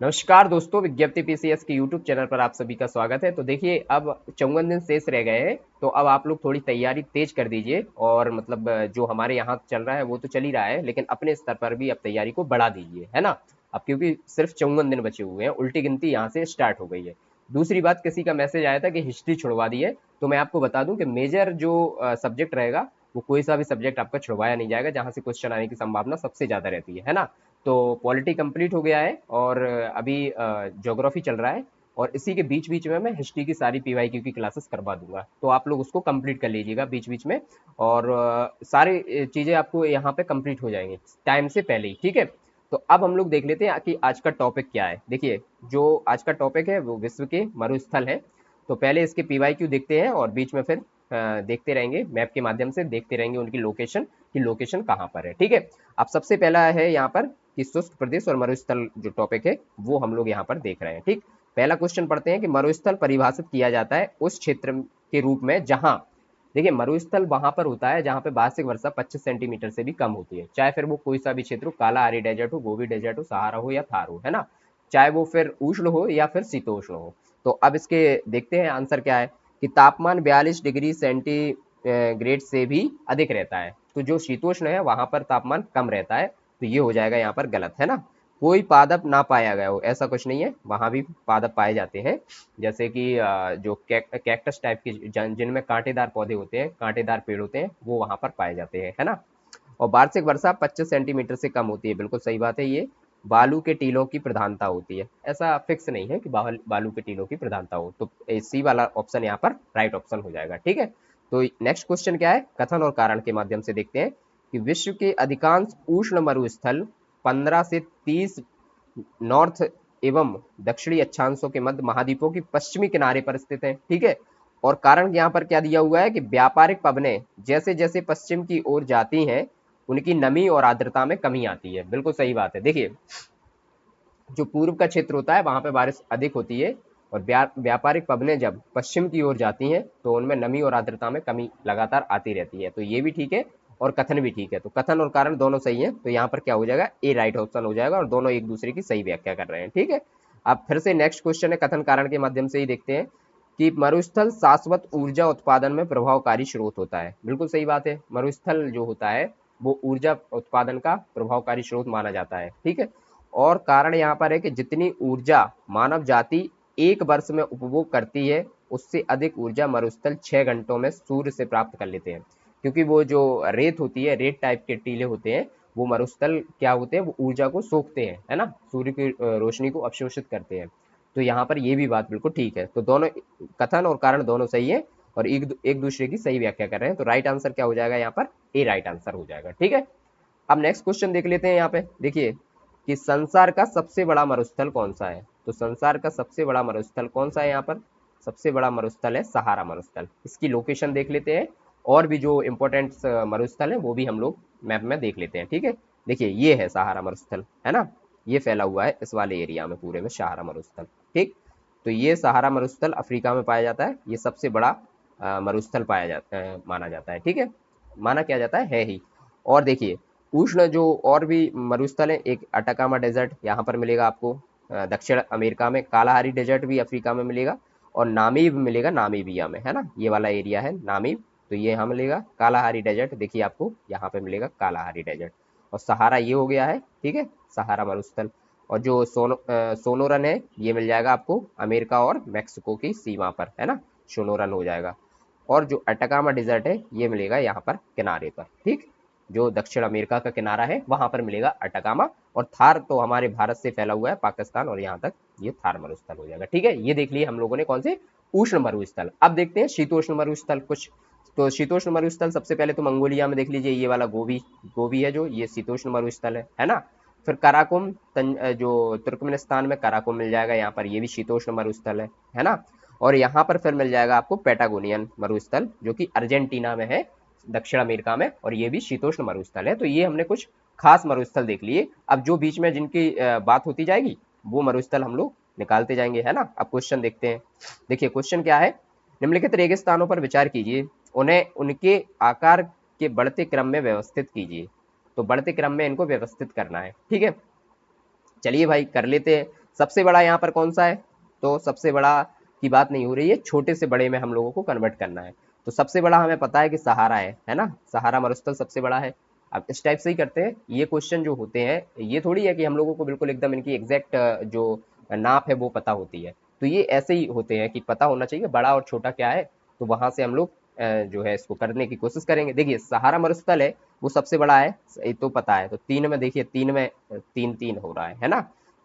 नमस्कार दोस्तों, विज्ञप्ति पीसीएस के यूट्यूब चैनल पर आप सभी का स्वागत है। तो देखिए, अब 54 दिन शेष रह गए हैं, तो अब आप लोग थोड़ी तैयारी तेज कर दीजिए। और मतलब जो हमारे यहाँ चल रहा है वो तो चल ही रहा है, लेकिन अपने स्तर पर भी अब तैयारी को बढ़ा दीजिए, है ना। अब क्योंकि सिर्फ 54 दिन बचे हुए हैं, उल्टी गिनती यहाँ से स्टार्ट हो गई है। दूसरी बात, किसी का मैसेज आया था कि हिस्ट्री छुड़वा दी है, तो मैं आपको बता दूं कि मेजर जो सब्जेक्ट रहेगा वो कोई सा भी सब्जेक्ट आपका छुड़वाया नहीं जाएगा, जहाँ से क्वेश्चन आने की संभावना सबसे ज्यादा रहती है ना। तो पॉलिटी कंप्लीट हो गया है और अभी ज्योग्राफी चल रहा है। और इसी के बीच बीच में मैं हिस्ट्री की सारी पीवाईक्यू की क्लासेस करवा दूंगा, तो आप लोग उसको कंप्लीट कर लीजिएगा बीच बीच में। और सारी चीजें आपको यहाँ पे कंप्लीट हो जाएंगी टाइम से पहले ही, ठीक है। तो अब हम लोग देख लेते हैं कि आज का टॉपिक क्या है। देखिए, जो आज का टॉपिक है वो विश्व के मरुस्थल है। तो पहले इसके पीवाईक्यू देखते हैं और बीच में फिर देखते रहेंगे, मैप के माध्यम से देखते रहेंगे उनकी लोकेशन, कि लोकेशन कहाँ पर है, ठीक है। अब सबसे पहला है यहाँ पर कि शुष्क प्रदेश और मरुस्थल जो टॉपिक है वो हम लोग यहाँ पर देख रहे हैं, ठीक। पहला क्वेश्चन पढ़ते हैं कि मरुस्थल परिभाषित किया जाता है उस क्षेत्र के रूप में जहां, देखिए, मरुस्थल वहां पर होता है जहां पे वार्षिक वर्षा 25 सेंटीमीटर से भी कम होती है, चाहे फिर वो कोई सा भी क्षेत्र हो, कालाहारी डेजर्ट हो, गोबी डेजर्ट हो, सहारा हो या थार हो, है ना। चाहे वो फिर उष्ण हो या फिर शीतोष्ण हो। तो अब इसके देखते हैं आंसर क्या है, कि तापमान 42 डिग्री सेंटीग्रेड से भी अधिक रहता है। तो जो शीतोष्ण है वहां पर तापमान कम रहता है, तो ये हो जाएगा यहाँ पर गलत, है ना। कोई पादप ना पाया गया हो, ऐसा कुछ नहीं है, वहां भी पादप पाए जाते हैं। जैसे कि जो कैक्टस टाइप के जिनमें कांटेदार पौधे होते हैं, कांटेदार पेड़ होते हैं, वो वहां पर पाए जाते हैं, है ना। और वार्षिक वर्षा 25 सेंटीमीटर से कम होती है, बिल्कुल सही बात है ये। बालू के टीलों की प्रधानता होती है, ऐसा फिक्स नहीं है कि बालू के टीलों की प्रधानता हो। तो सी वाला ऑप्शन यहाँ पर राइट ऑप्शन हो जाएगा, ठीक है। तो नेक्स्ट क्वेश्चन क्या है, कथन और कारण के माध्यम से देखते हैं कि विश्व के अधिकांश उष्ण मरुस्थल 15 से 30 नॉर्थ एवं दक्षिणी अक्षांशों के मध्य महाद्वीपों की पश्चिमी किनारे पर स्थित है, ठीक है। और कारण यहाँ पर क्या दिया हुआ है कि व्यापारिक पवनें जैसे जैसे पश्चिम की ओर जाती हैं उनकी नमी और आर्द्रता में कमी आती है, बिल्कुल सही बात है। देखिए, जो पूर्व का क्षेत्र होता है वहां पे बारिश अधिक होती है, और व्यापारिक पवनें जब पश्चिम की ओर जाती हैं तो उनमें नमी और आर्द्रता में कमी लगातार आती रहती है। तो ये भी ठीक है और कथन भी ठीक है, तो कथन और कारण दोनों सही है, तो यहाँ पर क्या हो जाएगा, ए राइट ऑप्शन हो जाएगा, और दोनों एक दूसरे की सही व्याख्या कर रहे हैं, ठीक है। अब फिर से नेक्स्ट क्वेश्चन है, कथन कारण के माध्यम से ही देखते हैं कि मरुस्थल शाश्वत ऊर्जा उत्पादन में प्रभावकारी स्रोत होता है, बिल्कुल सही बात है। मरुस्थल जो होता है वो ऊर्जा उत्पादन का प्रभावकारी स्रोत माना जाता है, ठीक है। और कारण यहाँ पर है कि जितनी ऊर्जा मानव जाति एक वर्ष में उपभोग करती है, उससे अधिक ऊर्जा मरुस्थल 6 घंटों में सूर्य से प्राप्त कर लेते हैं। क्योंकि वो जो रेत होती है, रेत टाइप के टीले होते हैं, वो मरुस्थल क्या होते हैं, वो ऊर्जा को सोखते हैं, है ना, सूर्य की रोशनी को अवशोषित करते हैं। तो यहाँ पर ये भी बात बिल्कुल ठीक है, तो दोनों कथन और कारण दोनों सही है और एक एक दूसरे की सही व्याख्या कर रहे हैं। तो राइट आंसर क्या हो जाएगा यहाँ पर, ए राइट आंसर हो जाएगा, ठीक है। अब नेक्स्ट क्वेश्चन देख लेते हैं यहाँ पे। देखिए कि संसार का सबसे बड़ा मरुस्थल कौन सा है। तो संसार का सबसे बड़ा मरुस्थल कौन सा है, यहाँ पर सबसे बड़ा मरुस्थल है सहारा मरुस्थल। इसकी लोकेशन देख लेते हैं, और भी जो इंपॉर्टेंट मरुस्थल है वो भी हम लोग मैप में देख लेते हैं, ठीक है। देखिए, ये है सहारा मरुस्थल, है ना, ये फैला हुआ है इस वाले एरिया में पूरे में सहारा मरुस्थल, ठीक। तो ये सहारा मरुस्थल अफ्रीका में पाया जाता है, ये सबसे बड़ा मरुस्थल पाया जाता है, माना जाता है, ठीक है, माना क्या जाता है ही। और देखिए, उष्ण जो और भी मरुस्थल है, एक अटाकामा डेजर्ट यहाँ पर मिलेगा आपको, दक्षिण अमेरिका में कालाहारी डेजर्ट भी अफ्रीका में मिलेगा, और नामीब मिलेगा नामीबिया में, है ना, ये वाला एरिया है नामीब। तो ये यहाँ मिलेगा कालाहारी डेजर्ट, देखिए आपको यहाँ पे मिलेगा कालाहारी डेजर्ट। और सहारा ये हो गया है, ठीक है, सहारा मरुस्थल। और जो सोनोरन है ये मिल जाएगा आपको अमेरिका और मेक्सिको की सीमा पर, है ना, सोनोरन हो जाएगा। और जो अटाकामा डिजर्ट है ये मिलेगा यहाँ पर किनारे पर, ठीक, जो दक्षिण अमेरिका का किनारा है वहां पर मिलेगा अटाकामा। और थार तो हमारे भारत से फैला हुआ है पाकिस्तान, और यहाँ तक ये थार मरुस्थल हो जाएगा, ठीक है। ये देख लिए हम लोगों ने कौन से, उष्ण मरुस्थल। अब देखते हैं शीतोष्ण मरुस्थल कुछ। तो शीतोष्ण मरुस्थल सबसे पहले तो मंगोलिया में देख लीजिए, ये वाला गोबी, गोबी है जो, ये शीतोष्ण मरुस्थल है ना। फिर कराकुम जो तुर्कमेनिस्तान में कराकुम मिल जाएगा यहाँ पर, ये भी शीतोष्ण मरुस्थल है ना। और यहाँ पर फिर मिल जाएगा आपको पेटागोनियन मरुस्थल, जो कि अर्जेंटीना में है, दक्षिण अमेरिका में, और ये भी शीतोष्ण मरुस्थल है। तो ये हमने कुछ खास मरुस्थल देख लिए। अब जो बीच में जिनकी बात होती जाएगी वो मरुस्थल हम लोग निकालते जाएंगे, है ना। अब क्वेश्चन देखते हैं। देखिए क्वेश्चन क्या है, निम्नलिखित रेगिस्तानों पर विचार कीजिए, उन्हें उनके आकार के बढ़ते क्रम में व्यवस्थित कीजिए। तो बढ़ते क्रम में इनको व्यवस्थित करना है, ठीक है। चलिए भाई कर लेते हैं। सबसे बड़ा यहाँ पर कौन सा है, तो सबसे बड़ा की बात नहीं हो रही है, छोटे से बड़े में हम लोगों को कन्वर्ट करना है। तो सबसे बड़ा हमें पता है कि सहारा है ना, सहारा मरुस्थल सबसे बड़ा है। अब इस टाइप से ही करते हैं, ये क्वेश्चन जो होते हैं ये थोड़ी है कि हम लोगों को बिल्कुल एकदम इनकी एग्जैक्ट जो नाप है वो पता होती है, तो ये ऐसे ही होते हैं कि पता होना चाहिए बड़ा और छोटा क्या है, तो वहां से हम लोग जो है इसको करने की कोशिश करेंगे। देखिए सहारा मरुस्थल है वो सबसे बड़ा है, ये तो पता है, तो तीन में देखिए, तीन में तीन तीन हो रहा है ना,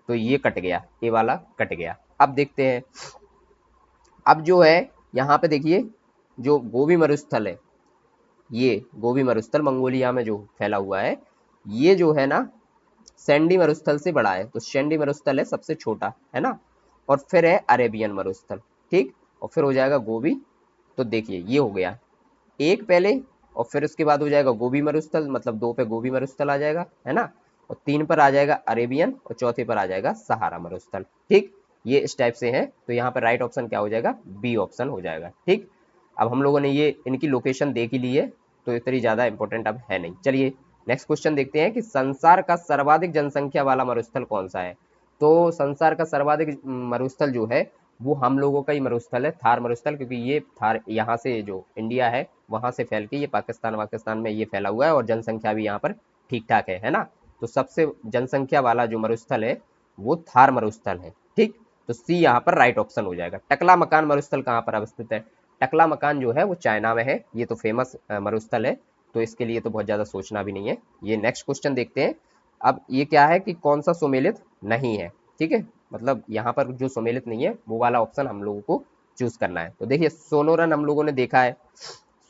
तो ये कट गया, ये वाला कट गया। अब देखते हैं, अब जो है यहाँ पे देखिए जो गोबी मरुस्थल है, ये गोबी मरुस्थल मंगोलिया में जो फैला हुआ है, ये जो है ना सैंडी मरुस्थल से बड़ा है, तो सैंडी मरुस्थल है सबसे छोटा, है ना, और फिर है अरेबियन मरुस्थल, ठीक, और फिर हो जाएगा गोबी। तो देखिए ये हो गया एक पहले, और फिर उसके बाद हो जाएगा गोबी मरुस्थल, मतलब दो पे गोबी मरुस्थल आ जाएगा, है ना, और तीन पर आ जाएगा अरेबियन, और चौथे पर आ जाएगा सहारा मरुस्थल, ठीक। ये इस टाइप से है, तो यहाँ पर राइट ऑप्शन क्या हो जाएगा, बी ऑप्शन हो जाएगा, ठीक। अब हम लोगों ने ये इनकी लोकेशन देख ही ली है, तो इतनी ज्यादा इंपॉर्टेंट अब है नहीं। चलिए नेक्स्ट क्वेश्चन देखते हैं कि संसार का सर्वाधिक जनसंख्या वाला मरुस्थल कौन सा है। तो संसार का सर्वाधिक मरुस्थल जो है वो हम लोगों का ही मरुस्थल है, थार मरुस्थल, क्योंकि ये थार यहाँ से जो इंडिया है वहां से फैल के ये पाकिस्तान वाकिस्तान में ये फैला हुआ है, और जनसंख्या भी यहाँ पर ठीक ठाक है ना। तो सबसे जनसंख्या वाला जो मरुस्थल है वो थार मरुस्थल है, ठीक। तो सी यहाँ पर राइट ऑप्शन हो जाएगा। टकला मकान मरुस्थल कहाँ पर अवस्थित है, टकला मकान जो है वो चाइना में है, ये तो फेमस मरुस्थल है, तो इसके लिए तो बहुत ज्यादा सोचना भी नहीं है। ये नेक्स्ट क्वेश्चन देखते हैं। अब ये क्या है कि कौन सा सुमेलित नहीं है, ठीक है, मतलब यहाँ पर जो सुमेलित नहीं है वो वाला ऑप्शन हम लोगों को चूज करना है। तो देखिए सोनोरन हम लोगों ने देखा है,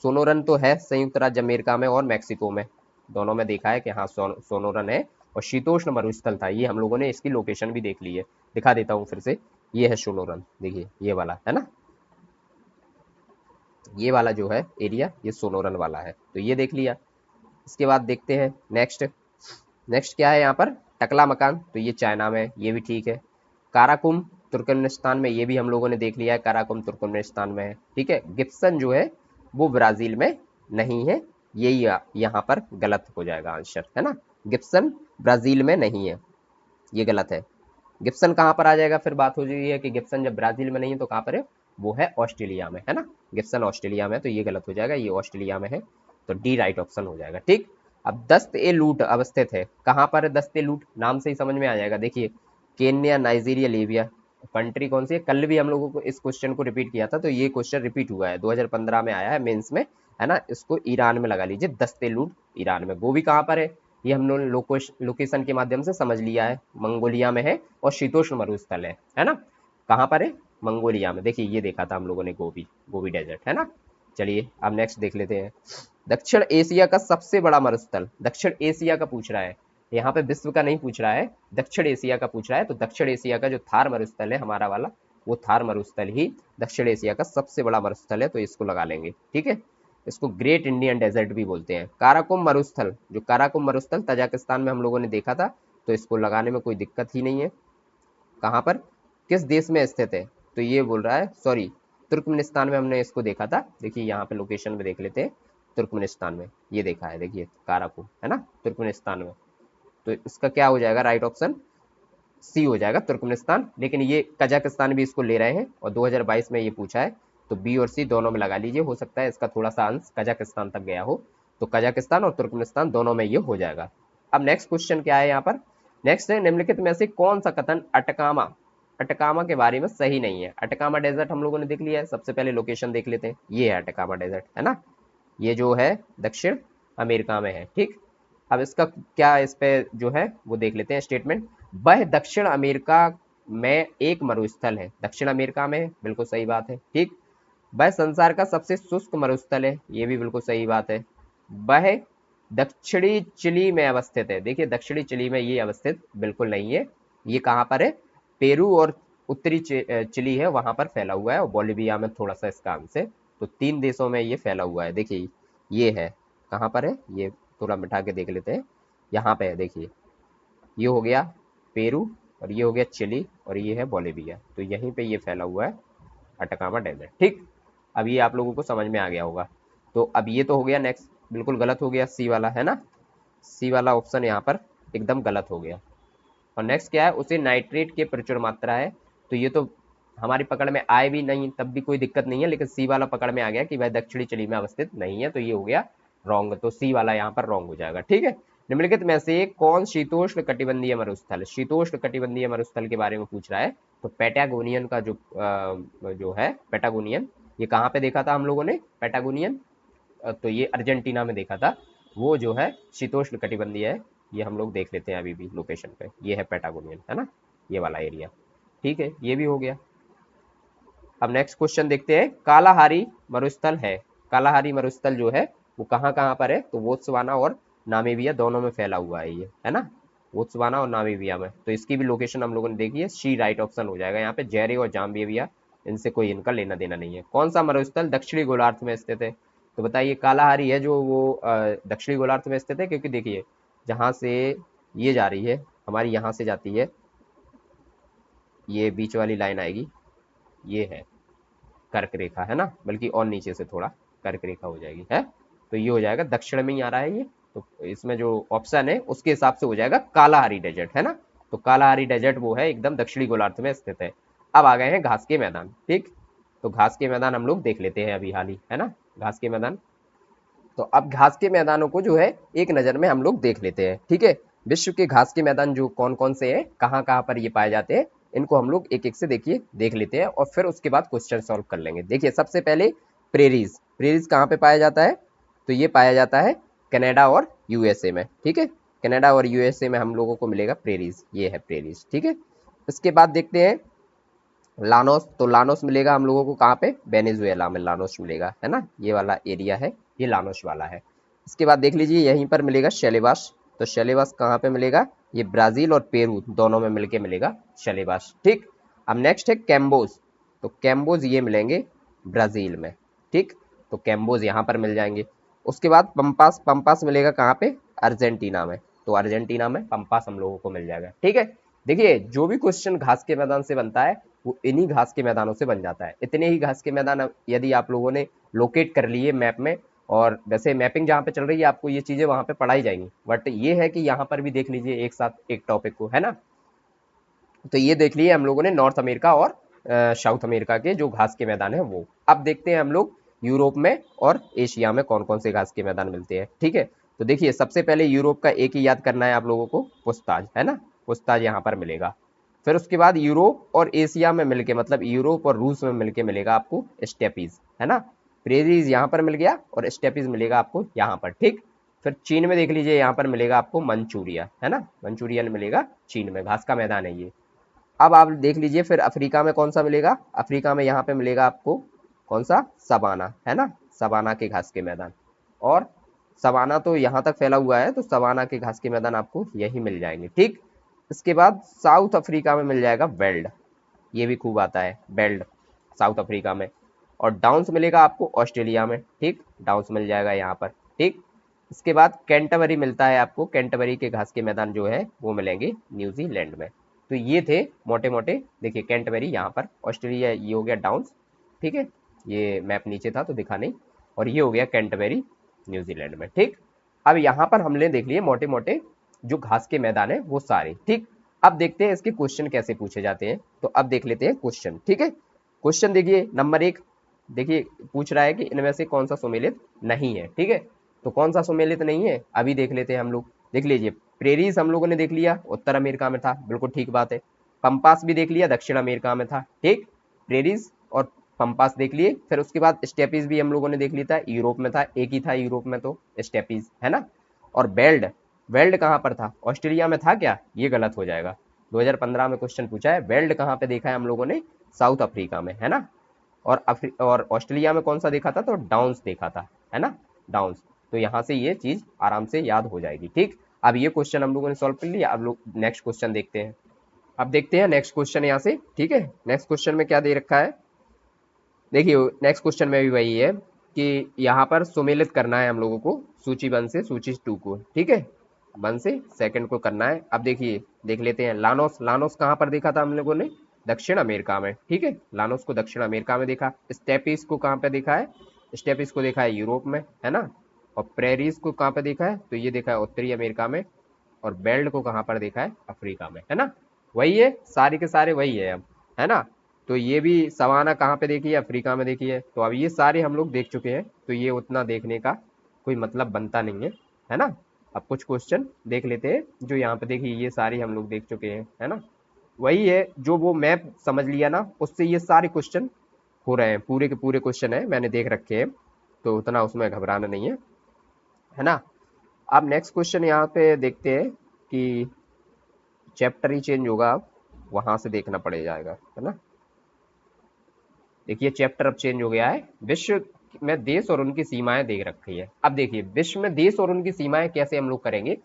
सोनोरन तो है संयुक्त राज्य अमेरिका में और मैक्सिको में, दोनों में देखा है कि हाँ सोनोरन है, और शीतोष्ण मरुस्थल था, ये हम लोगों ने इसकी लोकेशन भी देख ली है, दिखा देता हूँ फिर से। ये है सोनोरन, देखिए ये वाला है ना, ये वाला जो है एरिया ये सोनोरन वाला है, तो ये देख लिया। इसके बाद देखते हैं नेक्स्ट, नेक्स्ट क्या है यहाँ पर, टकला मकान, तो ये चाइना में, ये भी ठीक है। काराकुम तुर्कमेनिस्तान में, ये भी हम लोगों ने देख लिया है, काराकुम तुर्कमेनिस्तान में है, ठीक है। गिब्सन जो है वो ब्राजील में नहीं है, यही यहाँ पर गलत हो जाएगा आंसर, है ना, गिब्सन ब्राजील में नहीं है, ये गलत है। गिब्सन कहाँ पर आ जाएगा, फिर बात हो जाएगी है कि गिब्सन जब ब्राजील में नहीं है तो कहाँ पर है, वो है ऑस्ट्रेलिया में, है ना, गिब्सन ऑस्ट्रेलिया में, तो ये गलत हो जाएगा, ये ऑस्ट्रेलिया में है, तो डी राइट ऑप्शन हो जाएगा, ठीक। अब दस्त ए लूट अवस्थित है कहाँ पर है, दस्त ए लूट नाम से ही समझ में आ जाएगा, देखिए केन्या, नाइजीरिया, लीबिया, कंट्री कौन सी है, कल भी हम लोगों को इस क्वेश्चन को रिपीट किया था, तो ये क्वेश्चन रिपीट हुआ है, 2015 में आया है मेंस में, है ना, इसको ईरान में लगा लीजिए, दस्त ए लूट ईरान में। गोभी कहाँ पर है, ये हम लोग लोकेशन के माध्यम से समझ लिया है, मंगोलिया में है, और शीतोष्ण मरुस्थल है ना, कहाँ पर है, मंगोलिया में, देखिए ये देखा था हम लोगों ने, गोबी गोबी डेजर्ट, है ना। चलिए अब नेक्स्ट देख लेते हैं, दक्षिण एशिया का सबसे बड़ा मरुस्थल, दक्षिण एशिया का पूछ रहा है, यहाँ पे विश्व का नहीं पूछ रहा है, दक्षिण एशिया का पूछ रहा है, तो दक्षिण एशिया का जो थार मरुस्थल है हमारा वाला, वो थार मरुस्थल ही दक्षिण एशिया का सबसे बड़ा मरुस्थल है, तो इसको लगा लेंगे, ठीक है। इसको ग्रेट इंडियन डेजर्ट भी बोलते हैं। काराकोम मरुस्थल, जो काराकोम मरुस्थल तजाकिस्तान में हम लोगों ने देखा था, तो इसको लगाने में कोई दिक्कत ही नहीं है। कहाँ पर, किस देश में स्थित है, तो ये बोल रहा है, सॉरी तुर्कमेनिस्तान में हमने इसको देखा था, देखिए यहाँ पे लोकेशन में देख लेते हैं, तुर्कमेनिस्तान में ये देखा है, देखिए काराकोम, है ना, तुर्कमेनिस्तान में, तो इसका क्या हो जाएगा राइट ऑप्शन, सी हो जाएगा तुर्कमेनिस्तान। लेकिन ये कजाकिस्तान भी इसको ले रहे हैं, और 2022 में ये पूछा है, तो बी और सी दोनों में लगा लीजिए, हो सकता है इसका थोड़ा सा अंश कजाकिस्तान तक गया हो, तो कजाकिस्तान और तुर्कमेनिस्तान दोनों में ये हो जाएगा। अब नेक्स्ट क्वेश्चन क्या है यहाँ पर, नेक्स्ट है निम्नलिखित में से कौन सा कथन अटकामा, अटकामा के बारे में सही नहीं है। अटकामा डेजर्ट हम लोगों ने देख लिया है, सबसे पहले लोकेशन देख लेते हैं, ये है अटकामा डेजर्ट, है ना, ये जो है दक्षिण अमेरिका में है, ठीक। अब इसका क्या, इस पे जो है वो देख लेते हैं स्टेटमेंट, वह दक्षिण अमेरिका में एक मरुस्थल है, दक्षिण अमेरिका में, बिल्कुल सही बात है, ठीक। वह संसार का सबसे शुष्क मरुस्थल है, ये भी बिल्कुल सही बात है। वह दक्षिणी चिली में अवस्थित है, देखिए दक्षिणी चिली में ये अवस्थित बिल्कुल नहीं है, ये कहाँ पर है, पेरू और उत्तरी चिली है वहां पर फैला हुआ है, और बोलिविया में थोड़ा सा इसका अंश है, तो तीन देशों में ये फैला हुआ है। देखिए ये है, कहाँ पर है, ये थोड़ा मिटा के देख लेते हैं, यहाँ पे है, देखिए ये हो गया पेरू, और ये हो गया चिली, और ये है बोलिविया, तो यहीं पे ये फैला हुआ है अटकामा डेजर्ट, ठीक। अब ये आप लोगों को समझ में आ गया होगा। तो अब ये तो हो गया, नेक्स्ट बिल्कुल गलत हो गया सी वाला, है ना, सी वाला ऑप्शन यहाँ पर एकदम गलत हो गया। और नेक्स्ट क्या है, उसे नाइट्रेट की प्रचुर मात्रा है। तो ये तो हमारी पकड़ में आए भी नहीं तब भी कोई दिक्कत नहीं है, लेकिन सी वाला पकड़ में आ गया कि वह दक्षिणी चिली में अवस्थित नहीं है, तो ये हो गया रॉन्ग, तो सी वाला यहाँ पर रॉन्ग हो जाएगा। ठीक है, निम्नलिखित में से कौन शीतोष्ण कटिबंधीय मरुस्थल, शीतोष्ण कटिबंधीय मरुस्थल के बारे में पूछ रहा है, तो पैटागोनियन का जो है पैटागोनियन, ये कहाँ पे देखा था हम लोगों ने पैटागोनियन, तो ये अर्जेंटीना में देखा था, वो जो है शीतोष्ण कटिबंधीय है। ये हम लोग देख लेते हैं अभी भी लोकेशन पे, ये है पैटागोनियन, है ना, ये वाला एरिया। ठीक है, ये भी हो गया। अब नेक्स्ट क्वेश्चन देखते हैं, कालाहारी मरुस्थल है, कालाहारी मरुस्थल जो है वो कहाँ कहाँ पर है, तो बोत्सवाना और नामीबिया दोनों में फैला हुआ है ये, है ना, बोत्सवाना और नामीबिया में। तो इसकी भी लोकेशन हम लोगों ने देखी है, सी राइट ऑप्शन हो जाएगा यहाँ पे। जेरे और जाम्बिया इनसे कोई इनका लेना देना नहीं है। कौन सा मरुस्थल दक्षिणी गोलार्ध में स्थित है, तो बताइए कालाहारी है जो वो दक्षिणी गोलार्ध में स्थित है, क्योंकि देखिए जहाँ से ये जा रही है हमारी, यहाँ से जाती है, ये बीच वाली लाइन आएगी, ये है कर्क रेखा, है ना, बल्कि और नीचे से थोड़ा कर्क रेखा हो जाएगी, है, तो ये हो जाएगा दक्षिण में ही आ रहा है ये। तो इसमें जो ऑप्शन है उसके हिसाब से हो जाएगा कालाहारी डेजर्ट, है ना, तो कालाहारी डेजर्ट वो है एकदम दक्षिणी गोलार्ध में स्थित है। अब आ गए हैं घास के मैदान। ठीक, तो घास के मैदान हम लोग देख लेते हैं अभी हाल ही, है ना, घास के मैदान। तो अब घास के मैदानों को जो है एक नजर में हम लोग देख लेते हैं। ठीक है, विश्व के घास के मैदान जो कौन कौन से हैं, कहाँ कहाँ पर ये पाए जाते हैं, इनको हम लोग एक एक से देखिए देख लेते हैं और फिर उसके बाद क्वेश्चन सॉल्व कर लेंगे। देखिए सबसे पहले प्रेरीज, प्रेरीज कहाँ पे पाया जाता है, तो ये पाया जाता है कनाडा और यूएसए में। ठीक है, कनाडा और यूएसए में हम लोगों को मिलेगा प्रेरीज, ये है प्रेरीज। ठीक है, इसके बाद देखते हैं लानोस, तो लानोस मिलेगा हम लोगों को कहाँ पे, वेनेजुएला में लानोस मिलेगा, है ना, ये वाला एरिया है, ये लानोस वाला है। इसके बाद देख लीजिए यहीं पर मिलेगा शैलेवास, तो शैलेवास कहाँ पे मिलेगा, ये ब्राजील और पेरू दोनों में मिलके मिलेगा शैलेवास। ठीक, अब नेक्स्ट है कैम्बोज, तो कैम्बोज ये मिलेंगे ब्राजील में। ठीक, तो कैम्बोज यहाँ पर मिल जाएंगे। उसके बाद पंपास, पंपास मिलेगा कहाँ पे, अर्जेंटीना में, तो अर्जेंटीना में पंपास हम लोगों को मिल जाएगा। ठीक है, देखिए जो भी क्वेश्चन घास के मैदान से बनता है वो इन्हीं घास के मैदानों से बन जाता है। इतने ही घास के मैदान यदि आप लोगों ने लोकेट कर लिए मैप में, और वैसे मैपिंग जहाँ पे चल रही है आपको ये चीजें वहां पे पढ़ाई जाएंगी, बट ये है कि यहाँ पर भी देख लीजिए एक साथ एक टॉपिक को, है ना। तो ये देख लिए हम लोगों ने नॉर्थ अमेरिका और साउथ अमेरिका के जो घास के मैदान है वो। अब देखते हैं हम लोग यूरोप में और एशिया में कौन कौन से घास के मैदान मिलते हैं। ठीक है, तो देखिए सबसे पहले यूरोप का एक ही याद करना है आप लोगों को, पुस्ताज, है ना, पुस्ताज यहाँ पर मिलेगा। फिर उसके बाद यूरोप और एशिया में मिलके, मतलब यूरोप और रूस में मिलके मिलेगा आपको स्टेपीज, है ना, प्रेरीज यहाँ पर मिल गया और स्टेपीज मिलेगा आपको यहाँ पर। ठीक, फिर चीन में देख लीजिए यहाँ पर मिलेगा आपको मंचूरिया, है ना, मंचूरियन मिलेगा चीन में, घास का मैदान है ये। अब आप देख लीजिए फिर अफ्रीका में कौन सा मिलेगा, अफ्रीका में यहाँ पे मिलेगा आपको कौन सा, सवाना, है ना, सवाना के घास के मैदान। और सवाना तो यहाँ तक फैला हुआ है, तो सवाना के घास के मैदान आपको यही मिल जाएंगे। ठीक, इसके बाद साउथ अफ्रीका में मिल जाएगा बेल्ट, ये भी खूब आता है बेल्ट साउथ अफ्रीका में। और डाउन्स मिलेगा आपको ऑस्ट्रेलिया में। ठीक, डाउन्स मिल जाएगा यहाँ पर। ठीक, इसके बाद कैंटरबरी मिलता है आपको, कैंटरबरी के घास के मैदान जो है वो मिलेंगे न्यूजीलैंड में। तो ये थे मोटे मोटे, देखिए कैंटरबरी यहाँ पर, ऑस्ट्रेलिया ये हो गया डाउन्स। ठीक है, ये मैप नीचे था तो दिखा नहीं, और ये हो गया कैंटरबरी न्यूजीलैंड में। ठीक, अब यहाँ पर हमने देख लिए मोटे मोटे जो घास के मैदान है वो सारे। ठीक, अब देखते हैं इसके क्वेश्चन कैसे पूछे जाते हैं, तो अब देख लेते हैं क्वेश्चन। ठीक है, क्वेश्चन देखिए नंबर 1, देखिए पूछ रहा है कि इनमें से कौन सा सुमेलित नहीं है। ठीक है, तो कौन सा सुमेलित नहीं है अभी देख लेते हैं हम लोग। देख लीजिए प्रेरीज हम लोगों ने देख लिया, उत्तर अमेरिका में था, बिल्कुल ठीक बात है। पंपास भी देख लिया, दक्षिण अमेरिका में था। ठीक, प्रेरीज और पंपास देख लिए। फिर उसके बाद स्टेपीज भी हम लोगों ने देख लिया था, यूरोप में था, एक ही था यूरोप में, तो स्टेपीज, है ना। और बेल्ट, वेल्ड कहाँ पर था, ऑस्ट्रेलिया में था क्या, ये गलत हो जाएगा। 2015 में क्वेश्चन पूछा है, वेल्ड कहाँ पे देखा है हम लोगों ने, साउथ अफ्रीका में, है ना। और ऑस्ट्रेलिया में कौन सा देखा था, तो डाउन्स देखा था, है ना, डाउन्स। तो यहाँ से ये चीज आराम से याद हो जाएगी। ठीक, अब ये क्वेश्चन हम लोगों ने सॉल्व कर लिया। अब लोग नेक्स्ट क्वेश्चन देखते हैं। अब देखते हैं नेक्स्ट क्वेश्चन यहाँ से। ठीक है, नेक्स्ट क्वेश्चन में क्या दे रखा है, देखिए नेक्स्ट क्वेश्चन में भी वही है कि यहाँ पर सुमेलित करना है हम लोगों को, सूची 1 से सूची 2 को। ठीक है, 1 से सेकंड को करना है। अब देखिए देख लेते हैं लानोस, लानोस कहाँ पर देखा था हम लोगों ने, दक्षिण अमेरिका में। ठीक है, लानोस को दक्षिण अमेरिका में देखा। स्टेपीज को कहाँ पे देखा है, स्टेपीज को देखा है यूरोप में, है ना। और प्रेरीज को कहाँ पे देखा है, तो ये देखा है उत्तरी अमेरिका में। और बेल्ट को कहाँ पर देखा है, अफ्रीका में, है ना। वही है, सारे के सारे वही है अब, है ना। तो ये भी सवाना कहाँ पे देखी है, अफ्रीका में देखी है। तो अब ये सारे हम लोग देख चुके हैं, तो ये उतना देखने का कोई मतलब बनता नहीं है ना। अब कुछ क्वेश्चन देख लेते हैं जो यहाँ पे देखिए, ये सारी हम लोग देख चुके हैं, है ना। वही है, जो वो मैप समझ लिया ना, उससे ये सारे क्वेश्चन हो रहे हैं, पूरे के पूरे क्वेश्चन है, मैंने देख रखे हैं, तो उतना उसमें घबराना नहीं है ना। अब नेक्स्ट क्वेश्चन यहाँ पे देखते हैं कि चैप्टर ही चेंज होगा, अब वहां से देखना पड़ जाएगा, है ना। देखिए चैप्टर अब चेंज हो गया है, विश्व में देश और उनकी सीमाएं देख रखी है। अब देखिए विश्व में देश और उनकी सीमाएं कैसे हम लोग करेंगे,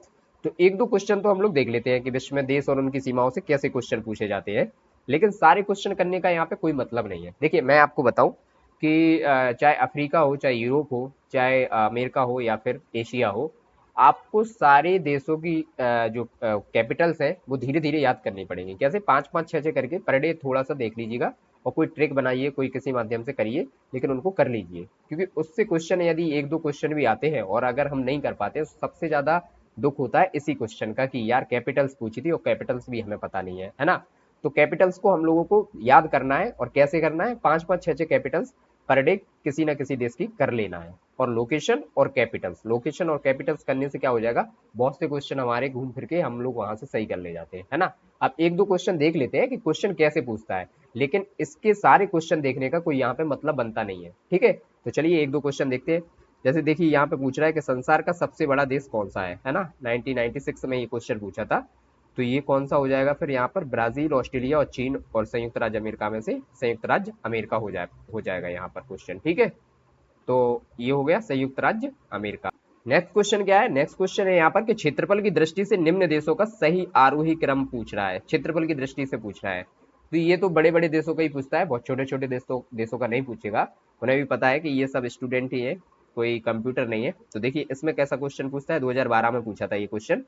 तो एक दो क्वेश्चन तो हम लोग देख लेते हैं कि विश्व में देश और उनकी सीमाओं से कैसे क्वेश्चन पूछे जाते हैं, लेकिन सारे क्वेश्चन करने का यहाँ पे कोई मतलब नहीं है। देखिए मैं आपको बताऊं कि चाहे अफ्रीका हो, चाहे यूरोप हो, चाहे अमेरिका हो या फिर एशिया हो, आपको सारे देशों की जो कैपिटल्स है वो धीरे धीरे याद करनी पड़ेंगी। कैसे, पाँच पाँच छः छः करके पर डे थोड़ा सा देख लीजिएगा, और कोई ट्रिक बनाइए, कोई किसी माध्यम से करिए, लेकिन उनको कर लीजिए, क्योंकि उससे क्वेश्चन यदि एक दो क्वेश्चन भी आते हैं और अगर हम नहीं कर पाते, तो सबसे ज्यादा दुख होता है इसी क्वेश्चन का कि यार कैपिटल्स पूछी थी और कैपिटल्स भी हमें पता नहीं है ना। तो कैपिटल्स को हम लोगों को याद करना है, और कैसे करना है, पांच पांच छह छह कैपिटल्स पर डे किसी ना किसी देश की कर लेना है। और लोकेशन और कैपिटल्स, लोकेशन और कैपिटल्स करने से क्या हो जाएगा, बहुत से क्वेश्चन हमारे घूम फिर के हम लोग वहां से सही कर ले जाते हैं, है ना। अब एक दो क्वेश्चन देख लेते हैं कि क्वेश्चन कैसे पूछता है, लेकिन इसके सारे क्वेश्चन देखने का कोई यहाँ पे मतलब बनता नहीं है, ठीक है। तो चलिए एक दो क्वेश्चन देखते हैं। जैसे देखिए यहाँ पे पूछ रहा है कि संसार का सबसे बड़ा देश कौन सा है ना। 1996 में ये क्वेश्चन पूछा था। तो ये कौन सा हो जाएगा फिर यहाँ पर, ब्राजील, ऑस्ट्रेलिया और चीन और संयुक्त राज्य अमेरिका में से संयुक्त राज्य अमेरिका हो जाएगा यहाँ पर क्वेश्चन, ठीक है। तो ये हो गया संयुक्त राज्य अमेरिका। नेक्स्ट क्वेश्चन क्या है, नेक्स्ट क्वेश्चन है यहाँ पर कि क्षेत्रफल की दृष्टि से निम्न देशों का सही आरोही क्रम पूछ रहा है, क्षेत्रफल की दृष्टि से पूछ रहा है। तो ये तो बड़े बड़े देशों का ही पूछता है, बहुत छोटे छोटे देशों का नहीं पूछेगा। उन्हें भी पता है कि ये सब स्टूडेंट ही है, कोई कंप्यूटर नहीं है। तो देखिए इसमें कैसा क्वेश्चन पूछता है, 2012 में पूछा था ये क्वेश्चन।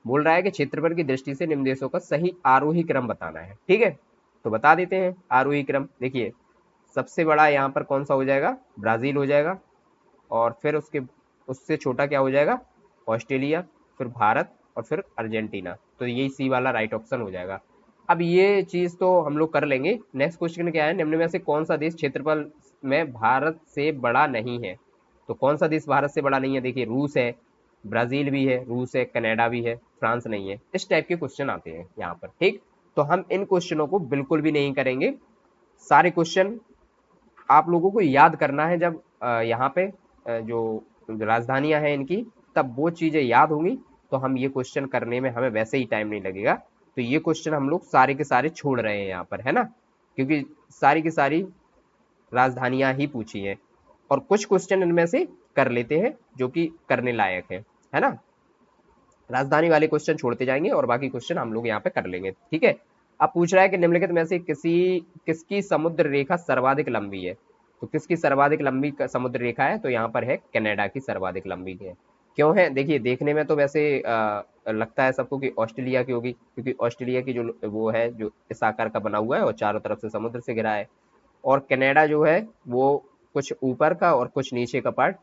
बोल रहा है कि क्षेत्रफल की दृष्टि से निम्न देशों का सही आरोही क्रम बताना है, ठीक है। तो बता देते हैं आरोही क्रम। देखिए सबसे बड़ा यहाँ पर कौन सा हो जाएगा, ब्राजील हो जाएगा, और फिर उसके उससे छोटा क्या हो जाएगा, ऑस्ट्रेलिया, फिर भारत, और फिर अर्जेंटीना। तो यही सी वाला राइट ऑप्शन हो जाएगा। अब ये चीज तो हम लोग कर लेंगे। नेक्स्ट क्वेश्चन क्या है, निम्न में से कौन सा देश क्षेत्रफल में भारत से बड़ा नहीं है। तो कौन सा देश भारत से बड़ा नहीं है, देखिए रूस है, ब्राजील भी है, रूस है, कनाडा भी है, फ्रांस नहीं है। इस टाइप के क्वेश्चन आते हैं यहाँ पर, ठीक। तो हम इन क्वेश्चनों को बिल्कुल भी नहीं करेंगे। सारे क्वेश्चन आप लोगों को याद करना है, जब यहाँ पे जो राजधानियां हैं इनकी, तब वो चीजें याद होंगी, तो हम ये क्वेश्चन करने में हमें वैसे ही टाइम नहीं लगेगा। तो ये क्वेश्चन हम लोग सारे के सारे छोड़ रहे हैं यहाँ पर, है ना, क्योंकि सारी की सारी राजधानियां ही पूछी हैं, और कुछ क्वेश्चन इनमें से कर लेते हैं जो कि करने लायक है ना। राजधानी वाले क्वेश्चन छोड़ते जाएंगे और बाकी क्वेश्चन हम लोग यहाँ पे कर लेंगे, ठीक है। अब पूछ रहा है कि निम्नलिखित में से किसकी समुद्र रेखा सर्वाधिक लंबी है। तो किसकी सर्वाधिक लंबी समुद्र रेखा है, तो यहाँ पर है कनाडा की सर्वाधिक लंबी है। क्यों है, देखिए देखने में तो वैसे लगता है सबको कि ऑस्ट्रेलिया की होगी, क्योंकि ऑस्ट्रेलिया की जो वो है जो इस आकार का बना हुआ है और चारों तरफ से समुद्र से घिरा है, और कनाडा जो है वो कुछ ऊपर का और कुछ नीचे का पार्ट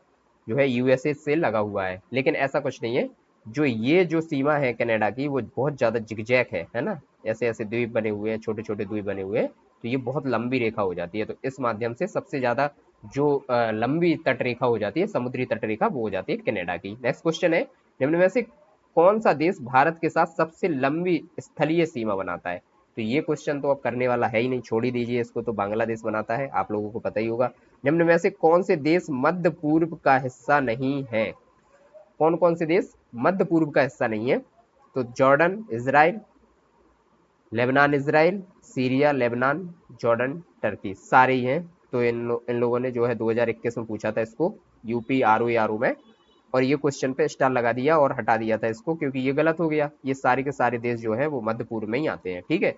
जो है यूएसए से लगा हुआ है। लेकिन ऐसा कुछ नहीं है, जो ये जो सीमा है कनाडा की वो बहुत ज्यादा जिगजैग है ना। ऐसे ऐसे द्वीप बने हुए हैं, छोटे छोटे द्वीप बने हुए हैं, तो ये बहुत लंबी रेखा हो जाती है। तो इस माध्यम से सबसे ज्यादा जो लंबी तट रेखा हो जाती है, समुद्री तट रेखा, वो हो जाती है कनाडा की। नेक्स्ट क्वेश्चन है, निम्न में से कौन सा देश भारत के साथ सबसे लंबी स्थलीय सीमा बनाता है। तो ये क्वेश्चन तो अब करने वाला है ही नहीं, छोड़ ही दीजिए इसको, तो बांग्लादेश बनाता है, आप लोगों को पता ही होगा। निम्न में से कौन से देश मध्य पूर्व का हिस्सा नहीं है। कौन कौन से देश मध्य पूर्व का हिस्सा नहीं है, तो Jordan, Israel, Lebanon, Israel, Syria, Lebanon, Jordan, Turkey, सारे ही हैं। तो इन लोगों ने जो है 2021 में पूछा था इसको, यूपी आर ओ में, और ये क्वेश्चन पे स्टार लगा दिया और हटा दिया था इसको, क्योंकि ये गलत हो गया। ये सारे के सारे देश जो है वो मध्य पूर्व में ही आते हैं, ठीक है।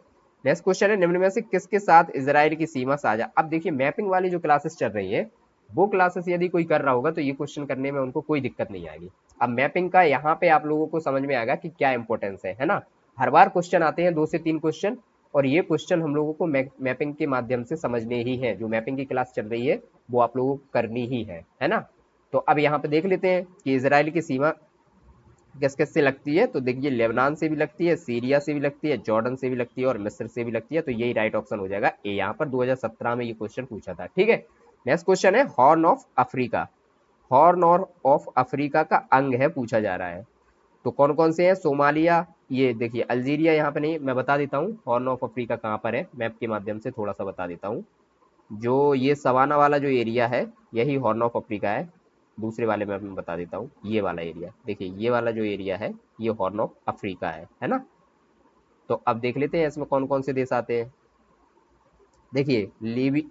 नेक्स्ट क्वेश्चन है, निम्न में से किसके साथ इजराइल की सीमा साझा। अब देखिए मैपिंग वाली जो क्लासेस चल रही है, वो क्लासेस यदि कोई कर रहा होगा तो ये क्वेश्चन करने में उनको कोई दिक्कत नहीं आएगी। अब मैपिंग का यहाँ पे आप लोगों को समझ में आएगा कि क्या इंपॉर्टेंस है ना। हर बार क्वेश्चन आते हैं 2 से 3 क्वेश्चन, और ये क्वेश्चन हम लोगों को मैपिंग के माध्यम से समझने ही है। जो मैपिंग की क्लास चल रही है वो आप लोगों को करनी ही है ना। तो अब यहाँ पे देख लेते हैं कि इजराइल की सीमा किस किस से लगती है, तो देखिए लेबनान से भी लगती है, सीरिया से भी लगती है, जॉर्डन से भी लगती है और मिस्र से भी लगती है। तो यही राइट ऑप्शन हो जाएगा ए। यहाँ पर 2017 में ये क्वेश्चन पूछा था। ठीक है, नेक्स्ट क्वेश्चन है हॉर्न ऑफ अफ्रीका। हॉर्न और ऑफ अफ्रीका का अंग है पूछा जा रहा है। तो कौन कौन से हैं, सोमालिया, ये देखिए अल्जीरिया यहाँ पे नहीं, मैं बता देता हूँ हॉर्न ऑफ अफ्रीका कहाँ पर है, मैप के माध्यम से थोड़ा सा बता देता हूँ। जो ये सवाना वाला जो एरिया है यही हॉर्न ऑफ अफ्रीका है। दूसरे वाले मैप में बता देता हूँ, ये वाला एरिया देखिए, ये वाला जो एरिया है ये हॉर्न ऑफ अफ्रीका है ना। तो अब देख लेते हैं इसमें कौन कौन से देश आते हैं। देखिए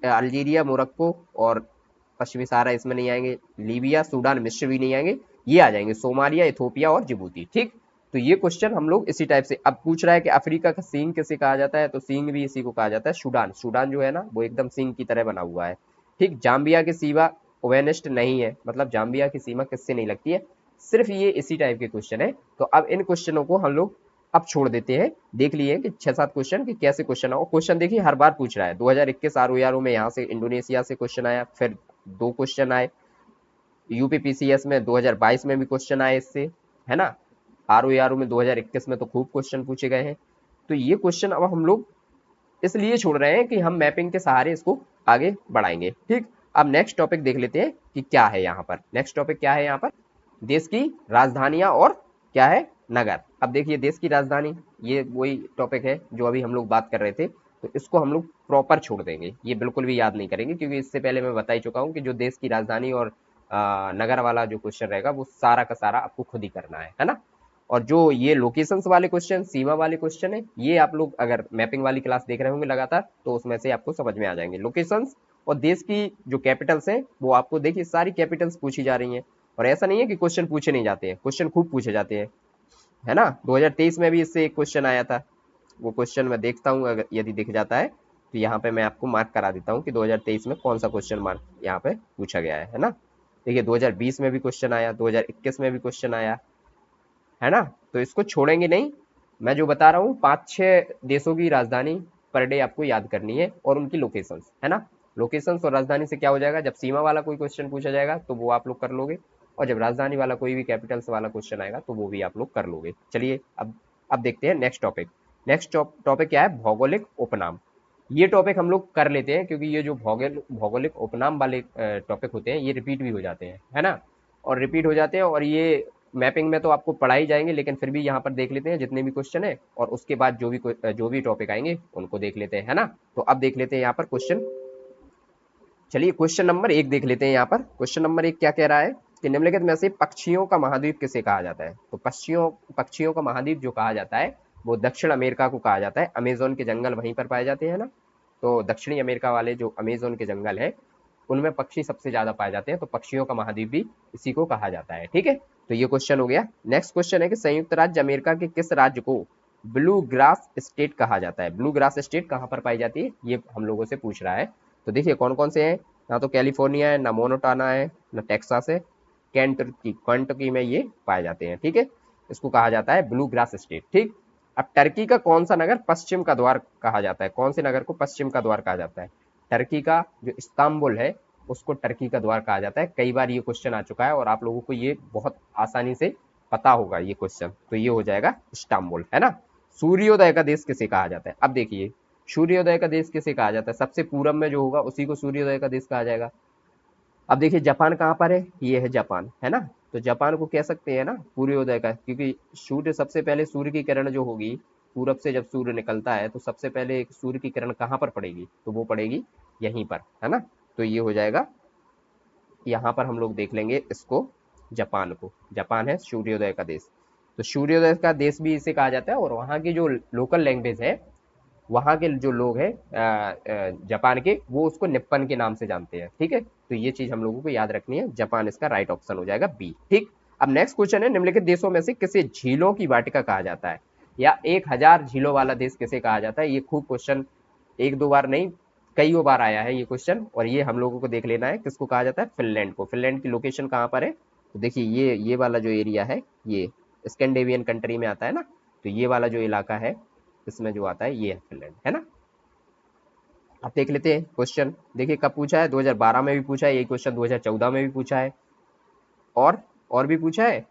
अल्जीरिया, मोरक्को और पश्चिमी सहारा इसमें नहीं आएंगे, लीबिया, सूडान, मिस्र भी नहीं आएंगे, ये आ जाएंगे सोमालिया, इथोपिया और जिबूती। ठीक, तो ये क्वेश्चन हम लोग इसी टाइप से, अब पूछ रहा है कि अफ्रीका का सींग किसे कहा जाता है, तो सींग भी इसी को कहा जाता है, सूडान। सूडान जो है ना वो एकदम सींग की तरह बना हुआ है। ठीक, जाम्बिया की सीमा ओवेनिस्ट नहीं है, मतलब जाम्बिया की सीमा किससे नहीं लगती है, सिर्फ ये इसी टाइप के क्वेश्चन है। तो अब इन क्वेश्चनों को हम लोग अब छोड़ देते हैं। देख लिए कि 6-7 क्वेश्चन कि कैसे क्वेश्चन आओ, क्वेश्चन देखिए हर बार पूछ रहा है। 2021 आरओईआरओ में यहाँ से इंडोनेशिया से क्वेश्चन आया, फिर 2 क्वेश्चन आए, यूपीपीसीएस में 2022 में भी क्वेश्चन आए इससे, है ना। आरओईआरओ में 2021 में तो खूब क्वेश्चन पूछे गए हैं। तो ये क्वेश्चन अब हम लोग इसलिए छोड़ रहे हैं कि हम मैपिंग के सहारे इसको आगे बढ़ाएंगे। ठीक, अब नेक्स्ट टॉपिक देख लेते हैं कि क्या है यहाँ पर। नेक्स्ट टॉपिक क्या है यहाँ पर, देश की राजधानियां और क्या है, नगर। अब देखिए देश की राजधानी, ये वही टॉपिक है जो अभी हम लोग बात कर रहे थे, तो इसको हम लोग प्रॉपर छोड़ देंगे, ये बिल्कुल भी याद नहीं करेंगे, क्योंकि इससे पहले मैं बता ही चुका हूँ कि जो देश की राजधानी और नगर वाला जो क्वेश्चन रहेगा वो सारा का सारा आपको खुद ही करना है ना। और जो ये लोकेशंस वाले क्वेश्चन, सीमा वाले क्वेश्चन है, ये आप लोग अगर मैपिंग वाली क्लास देख रहे होंगे लगातार तो उसमें से आपको समझ में आ जाएंगे। लोकेशंस और देश की जो कैपिटल्स हैं वो आपको देखिए सारी कैपिटल्स पूछी जा रही हैं। और ऐसा नहीं है कि क्वेश्चन पूछे नहीं जाते हैं, क्वेश्चन खूब पूछे जाते हैं, है ना। 2023 में भी इससे एक क्वेश्चन आया था, वो क्वेश्चन मैं देखता हूँ, अगर यदि दिख जाता है तो यहाँ पे मैं आपको मार्क करा देता हूँ कि 2023 में कौन सा क्वेश्चन मार्क यहाँ पे पूछा गया है ना। देखिए 2020 में भी क्वेश्चन आया, 2021 में भी क्वेश्चन आया, है ना। तो इसको छोड़ेंगे नहीं। मैं जो बता रहा हूँ 5-6 देशों की राजधानी पर डे आपको याद करनी है और उनकी लोकेशंस, है ना। लोकेशंस और राजधानी से क्या हो जाएगा, जब सीमा वाला कोई क्वेश्चन पूछा जाएगा तो वो आप लोग कर लोगे, और जब राजधानी वाला कोई भी कैपिटल्स वाला क्वेश्चन आएगा तो वो भी आप लोग कर लोगे। चलिए अब देखते हैं नेक्स्ट टॉपिक। नेक्स्ट टॉपिक क्या है, भौगोलिक उपनाम। ये टॉपिक हम लोग कर लेते हैं क्योंकि ये जो भौगोलिक उपनाम वाले टॉपिक होते हैं ये रिपीट भी हो जाते हैं, है ना। और रिपीट हो जाते हैं और ये मैपिंग में तो आपको पढ़ाई जाएंगे, लेकिन फिर भी यहाँ पर देख लेते हैं जितने भी क्वेश्चन है, और उसके बाद जो भी टॉपिक आएंगे उनको देख लेते हैं, है ना। तो अब देख लेते हैं यहाँ पर क्वेश्चन। चलिए क्वेश्चन नंबर 1 देख लेते हैं। यहाँ पर क्वेश्चन नंबर 1 क्या कह रहा है कि निम्नलिखित में से पक्षियों का महाद्वीप किसे कहा जाता है। तो पक्षियों का महाद्वीप जो कहा जाता है वो दक्षिण अमेरिका को कहा जाता है। अमेजोन के जंगल वहीं पर पाए जाते हैं ना। तो दक्षिणी अमेरिका वाले जो अमेजोन के जंगल है उनमें पक्षी सबसे ज्यादा पाए जाते हैं, तो पक्षियों का महाद्वीप भी इसी को कहा जाता है। ठीक है, तो ये क्वेश्चन हो गया। नेक्स्ट क्वेश्चन है कि संयुक्त राज्य अमेरिका के किस राज्य को ब्लू ग्रास स्टेट कहा जाता है। ब्लू ग्रास स्टेट कहाँ पर पाई जाती है, ये हम लोगों से पूछ रहा है। तो देखिए कौन कौन से हैं, ना तो कैलिफोर्निया है, ना मोनोटाना है, ना टेक्सास है, केंटकी में ये पाए जाते हैं। ठीक है, इसको कहा जाता है ब्लू ग्रास स्टेट। ठीक, अब टर्की का कौन सा नगर पश्चिम का द्वार कहा जाता है, कौन से नगर को पश्चिम का द्वार कहा जाता है। टर्की का जो इस्तांबुल है उसको टर्की का द्वार कहा जाता है। कई बार ये क्वेश्चन आ चुका है और आप लोगों को ये बहुत आसानी से पता होगा ये क्वेश्चन, तो ये हो जाएगा इस्तांबुल, है ना। सूर्योदय का देश किसे कहा जाता है, अब देखिए सूर्योदय का देश किसे कहा जाता है, सबसे पूरब में जो होगा उसी को सूर्योदय का देश कहा जाएगा। अब देखिए जापान कहाँ पर है, ये है जापान, है ना। तो जापान को कह सकते हैं ना सूर्योदय का, क्योंकि सूर्य सबसे पहले, सूर्य की किरण जो होगी पूरब से, जब सूर्य निकलता है तो सबसे पहले एक सूर्य की किरण कहाँ पर पड़ेगी, तो वो पड़ेगी यहीं पर, है ना। तो ये हो जाएगा, यहाँ पर हम लोग देख लेंगे इसको, जापान को, जापान है सूर्योदय का देश। तो सूर्योदय का देश भी इसे कहा जाता है, और वहाँ की जो लोकल लैंग्वेज है, वहाँ के जो लोग हैं जापान के, वो उसको निप्पन के नाम से जानते हैं। ठीक है, तो ये चीज हम लोगों को याद रखनी है, जापान इसका राइट ऑप्शन हो जाएगा बी। ठीक, अब नेक्स्ट क्वेश्चन है निम्नलिखित देशों में से किसे झीलों की वाटिका कहा जाता है, या 1000 झीलों वाला देश किसे कहा जाता है। ये खूब क्वेश्चन एक दो बार नहीं, कई बार आया है ये क्वेश्चन, और ये हम लोगों को देख लेना है किसको कहा जाता है, फिनलैंड को। फिनलैंड की लोकेशन कहाँ पर है, तो देखिए ये वाला जो एरिया है ये स्कैंडिनेवियन कंट्री में आता है ना। तो ये वाला जो इलाका है इसमें जो आता है ये है फिनलैंड, है ना। अब देख लेते हैं क्वेश्चन, देखिए कब पूछा है, 2012 में भी पूछा है, यही क्वेश्चन 2014 में भी पूछा है, और भी पूछा है।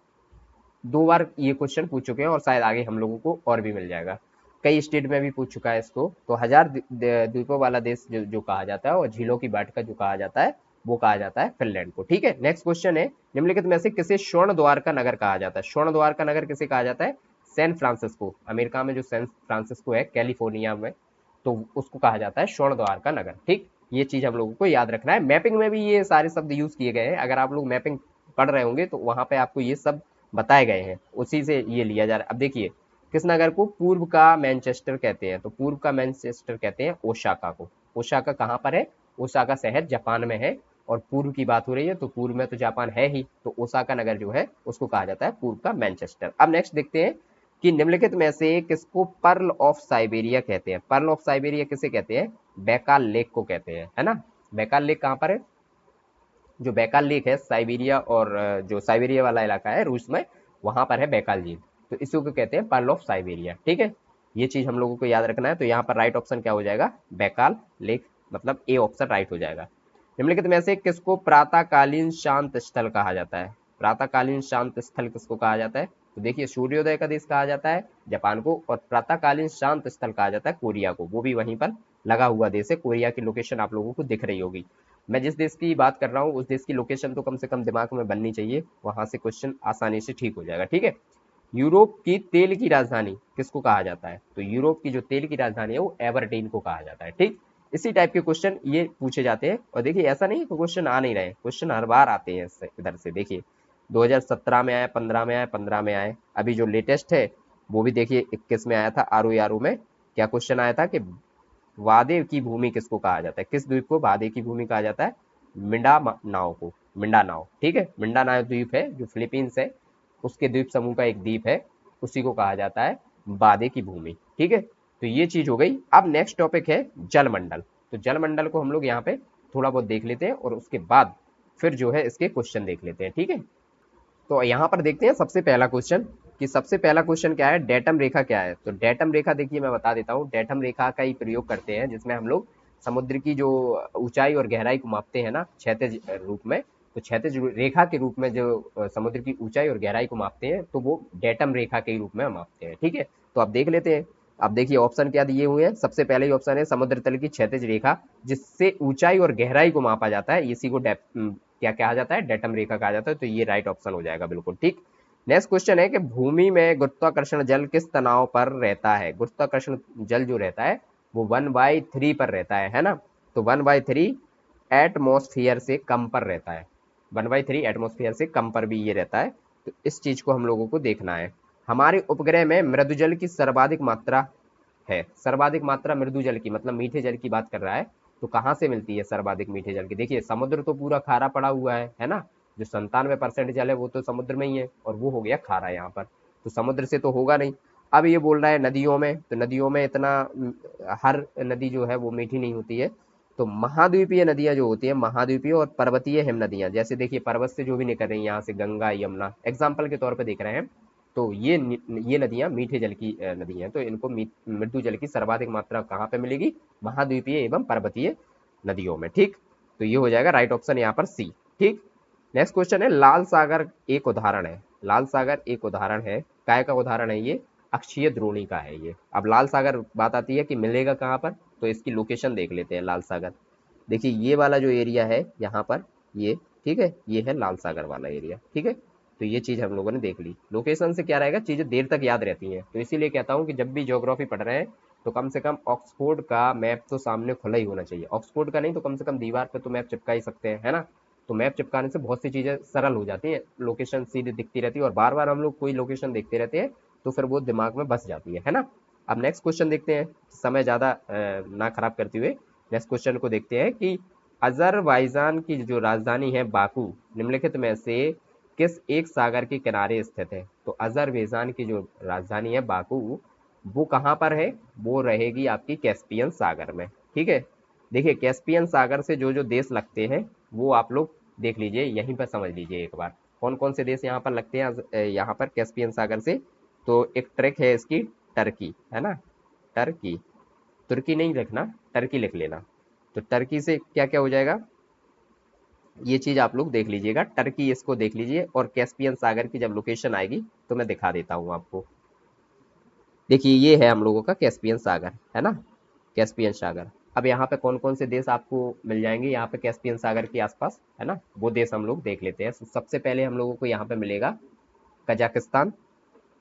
2 बार ये क्वेश्चन पूछ चुके हैं और शायद आगे हम लोगों को और भी मिल जाएगा। कई स्टेट में भी पूछ चुका है इसको। तो 1000 द्वीपों वाला देश जो कहा जाता है और झीलों की वाटिका जो कहा जाता है वो कहा जाता है फिनलैंड को। ठीक है, नेक्स्ट क्वेश्चन है, निम्नलिखित में से किसे स्वर्ण द्वार का नगर कहा जाता है? स्वर्ण द्वार का नगर किसे कहा जाता है? सैन फ्रांसिस्को, अमेरिका में जो सैन फ्रांसिस्को है कैलिफोर्निया में, तो उसको कहा जाता है स्वर्ण द्वार का नगर। ठीक, ये चीज हम लोगों को याद रखना है। मैपिंग में भी ये सारे शब्द यूज किए गए हैं, अगर आप लोग मैपिंग पढ़ रहे होंगे तो वहां पे आपको ये सब बताए गए हैं, उसी से ये लिया जा रहा है। अब देखिए, किस नगर को पूर्व का मैनचेस्टर कहते हैं? तो पूर्व का मैनचेस्टर कहते हैं ओसाका को। ओसाका कहाँ पर है? ओसाका शहर जापान में है। और पूर्व की बात हो रही है तो पूर्व में तो जापान है ही, तो ओसाका नगर जो है उसको कहा जाता है पूर्व का मैनचेस्टर। अब नेक्स्ट देखते हैं कि निम्नलिखित में से किसको पर्ल ऑफ साइबेरिया कहते हैं? पर्ल ऑफ साइबेरिया किसे कहते हैं? बैकाल लेक को कहते हैं, है ना। बैकाल लेक कहाँ पर है? जो बैकाल लेक है साइबेरिया, और जो साइबेरिया वाला इलाका है रूस में, वहां पर है बैकाल झील। तो इसी को कहते हैं पर्ल ऑफ साइबेरिया। ठीक है, ये चीज हम लोगों को याद रखना है। तो यहाँ पर राइट ऑप्शन क्या हो जाएगा? बैकाल लेक, मतलब ए ऑप्शन राइट हो जाएगा। निम्नलिखित में से किसको प्रातःकालीन शांत स्थल कहा जाता है? प्रातःकालीन शांत स्थल किसको कहा जाता है? तो देखिए, सूर्योदय का देश कहा जाता है जापान को, और प्रातःकालीन शांत स्थल कहा जाता है कोरिया को। वो भी वहीं पर लगा हुआ देश है। कोरिया की लोकेशन आप लोगों को दिख रही होगी। मैं जिस देश की बात कर रहा हूँ उस देश की लोकेशन तो कम से कम दिमाग में बननी चाहिए, वहां से क्वेश्चन आसानी से ठीक हो जाएगा। ठीक है, यूरोप की तेल की राजधानी किसको कहा जाता है? तो यूरोप की जो तेल की राजधानी है वो एबरडीन को कहा जाता है। ठीक, इसी टाइप के क्वेश्चन ये पूछे जाते हैं। और देखिए, ऐसा नहीं कि क्वेश्चन आ नहीं रहे, क्वेश्चन हर बार आते हैं इधर से। देखिए, 2017 में आए, 15 में आए, 15 में आए, अभी जो लेटेस्ट है वो भी देखिए 21 में आया था। आरू यारू में क्या क्वेश्चन आया था कि वादे की भूमि किसको कहा जाता है? किस द्वीप को वादे की भूमि कहा जाता है? मिंडा नाव को, मिंडा नाव। ठीक है, मिंडा नाव द्वीप है जो फिलीपींस है, उसके द्वीप समूह का एक द्वीप है, उसी को कहा जाता है वादे की भूमि। ठीक है, तो ये चीज हो गई। अब नेक्स्ट टॉपिक है जलमंडल। तो जलमंडल को हम लोग यहाँ पे थोड़ा बहुत देख लेते हैं और उसके बाद फिर जो है इसके क्वेश्चन देख लेते हैं। ठीक है, तो यहाँ पर देखते हैं सबसे पहला क्वेश्चन, कि सबसे पहला क्वेश्चन क्या है, डेटम रेखा क्या है? तो डेटम रेखा देखिए मैं बता देता हूँ। डेटम रेखा का ही प्रयोग करते हैं जिसमें हम लोग समुद्र की जो ऊंचाई और गहराई को मापते हैं ना, क्षैतिज रूप में। तो क्षैतिज रेखा के रूप में जो समुद्र की ऊंचाई और गहराई को मापते हैं तो वो डेटम रेखा के रूप में हम मापते हैं। ठीक है, तो अब देख लेते हैं। अब देखिए ऑप्शन क्या दिए हुए हैं। सबसे पहले ही ऑप्शन है समुद्र तल की क्षैतिज रेखा जिससे ऊंचाई और गहराई को मापा जाता है, इसी को क्या कहा जाता है? डेटम रेखा कहा जाता है। तो ये राइट ऑप्शन हो जाएगा बिल्कुल ठीक। नेक्स्ट क्वेश्चन है कि भूमि में गुरुत्वाकर्षण जल किस तनाव पर रहता है? गुरुत्वाकर्षण जल जो रहता है वो 1/3 पर रहता है ना। तो 1/3 एटमोस्फियर से कम पर रहता है। 1/3 एटमोस्फियर से कम पर भी ये रहता है। तो इस चीज को हम लोगों को देखना है। हमारे उपग्रह में मृदुजल की सर्वाधिक मात्रा है। सर्वाधिक मात्रा मृदु जल की, मतलब मीठे जल की बात कर रहा है। तो कहाँ से मिलती है सर्वाधिक मीठे जल की? देखिए, समुद्र तो पूरा खारा पड़ा हुआ है ना। जो 97% जल है वो तो समुद्र में ही है, और वो हो गया खारा यहाँ पर। तो समुद्र से तो होगा नहीं। अब ये बोल रहा है नदियों में, तो नदियों में इतना हर नदी जो है वो मीठी नहीं होती है। तो महाद्वीपीय नदियां जो होती है, महाद्वीपीय और पर्वतीय हिम नदियां, जैसे देखिए पर्वत से जो भी निकल रही है यहाँ से गंगा यमुना एग्जाम्पल के तौर पर देख रहे हैं, तो ये नदियां मीठे जल की नदी हैं। तो इनको मृदु जल की सर्वाधिक मात्रा कहाँ पे मिलेगी? महाद्वीपीय एवं पर्वतीय नदियों में। ठीक, तो ये हो जाएगा राइट ऑप्शन यहाँ पर सी। ठीक, नेक्स्ट क्वेश्चन है लाल सागर एक उदाहरण है। लाल सागर एक उदाहरण है, काय का उदाहरण है ये? अक्षीय द्रोणी का है ये। अब लाल सागर बात आती है कि मिलेगा कहाँ पर, तो इसकी लोकेशन देख लेते हैं। लाल सागर देखिए, ये वाला जो एरिया है यहाँ पर, ये ठीक है, ये है लाल सागर वाला एरिया। ठीक है, तो ये चीज हम लोगों ने देख ली। लोकेशन से क्या रहेगा, चीजें देर तक याद रहती हैं। तो इसीलिए कहता हूँ कि जब भी ज्योग्राफी पढ़ रहे हैं तो कम से कम ऑक्सफोर्ड का मैप तो सामने खुला ही होना चाहिए। ऑक्सफोर्ड का नहीं तो कम से कम दीवार पे तो मैप चिपका ही सकते हैं, है ना। तो मैप चिपकाने से बहुत सी चीजें सरल हो जाती हैं, लोकेशन सीधी दिखती रहती है, और बार बार हम लोग कोई लोकेशन देखते रहते हैं तो फिर वो दिमाग में बस जाती है ना। अब नेक्स्ट क्वेश्चन देखते हैं, समय ज्यादा ना खराब करते हुए नेक्स्ट क्वेश्चन को देखते हैं कि अजरबैजान की जो राजधानी है बाकू निम्नलिखित में से किस एक सागर के किनारे स्थित है? तो अजरबैजान की जो राजधानी है बाकू, वो कहाँ पर है? वो रहेगी आपकी कैस्पियन सागर में। ठीक है, देखिए कैस्पियन सागर से जो जो देश लगते हैं वो आप लोग देख लीजिए, यहीं पर समझ लीजिए एक बार कौन कौन से देश यहाँ पर लगते हैं यहाँ पर कैस्पियन सागर से। तो एक ट्रैक है इसकी, टर्की, है ना। टर्की, तुर्की नहीं लिखना, टर्की लिख लेना। तो टर्की से क्या क्या हो जाएगा? ये चीज आप लोग देख लीजिएगा, टर्की इसको देख लीजिए, और कैस्पियन सागर की जब लोकेशन आएगी तो मैं दिखा देता हूँ आपको। देखिए ये है हम लोगों का कैस्पियन सागर, है ना, कैस्पियन सागर। अब यहाँ पे कौन कौन से देश आपको मिल जाएंगे यहाँ पे कैस्पियन सागर के आसपास, है ना, वो देश हम लोग देख लेते हैं। सबसे पहले हम लोगों को यहाँ पे मिलेगा कजाकिस्तान।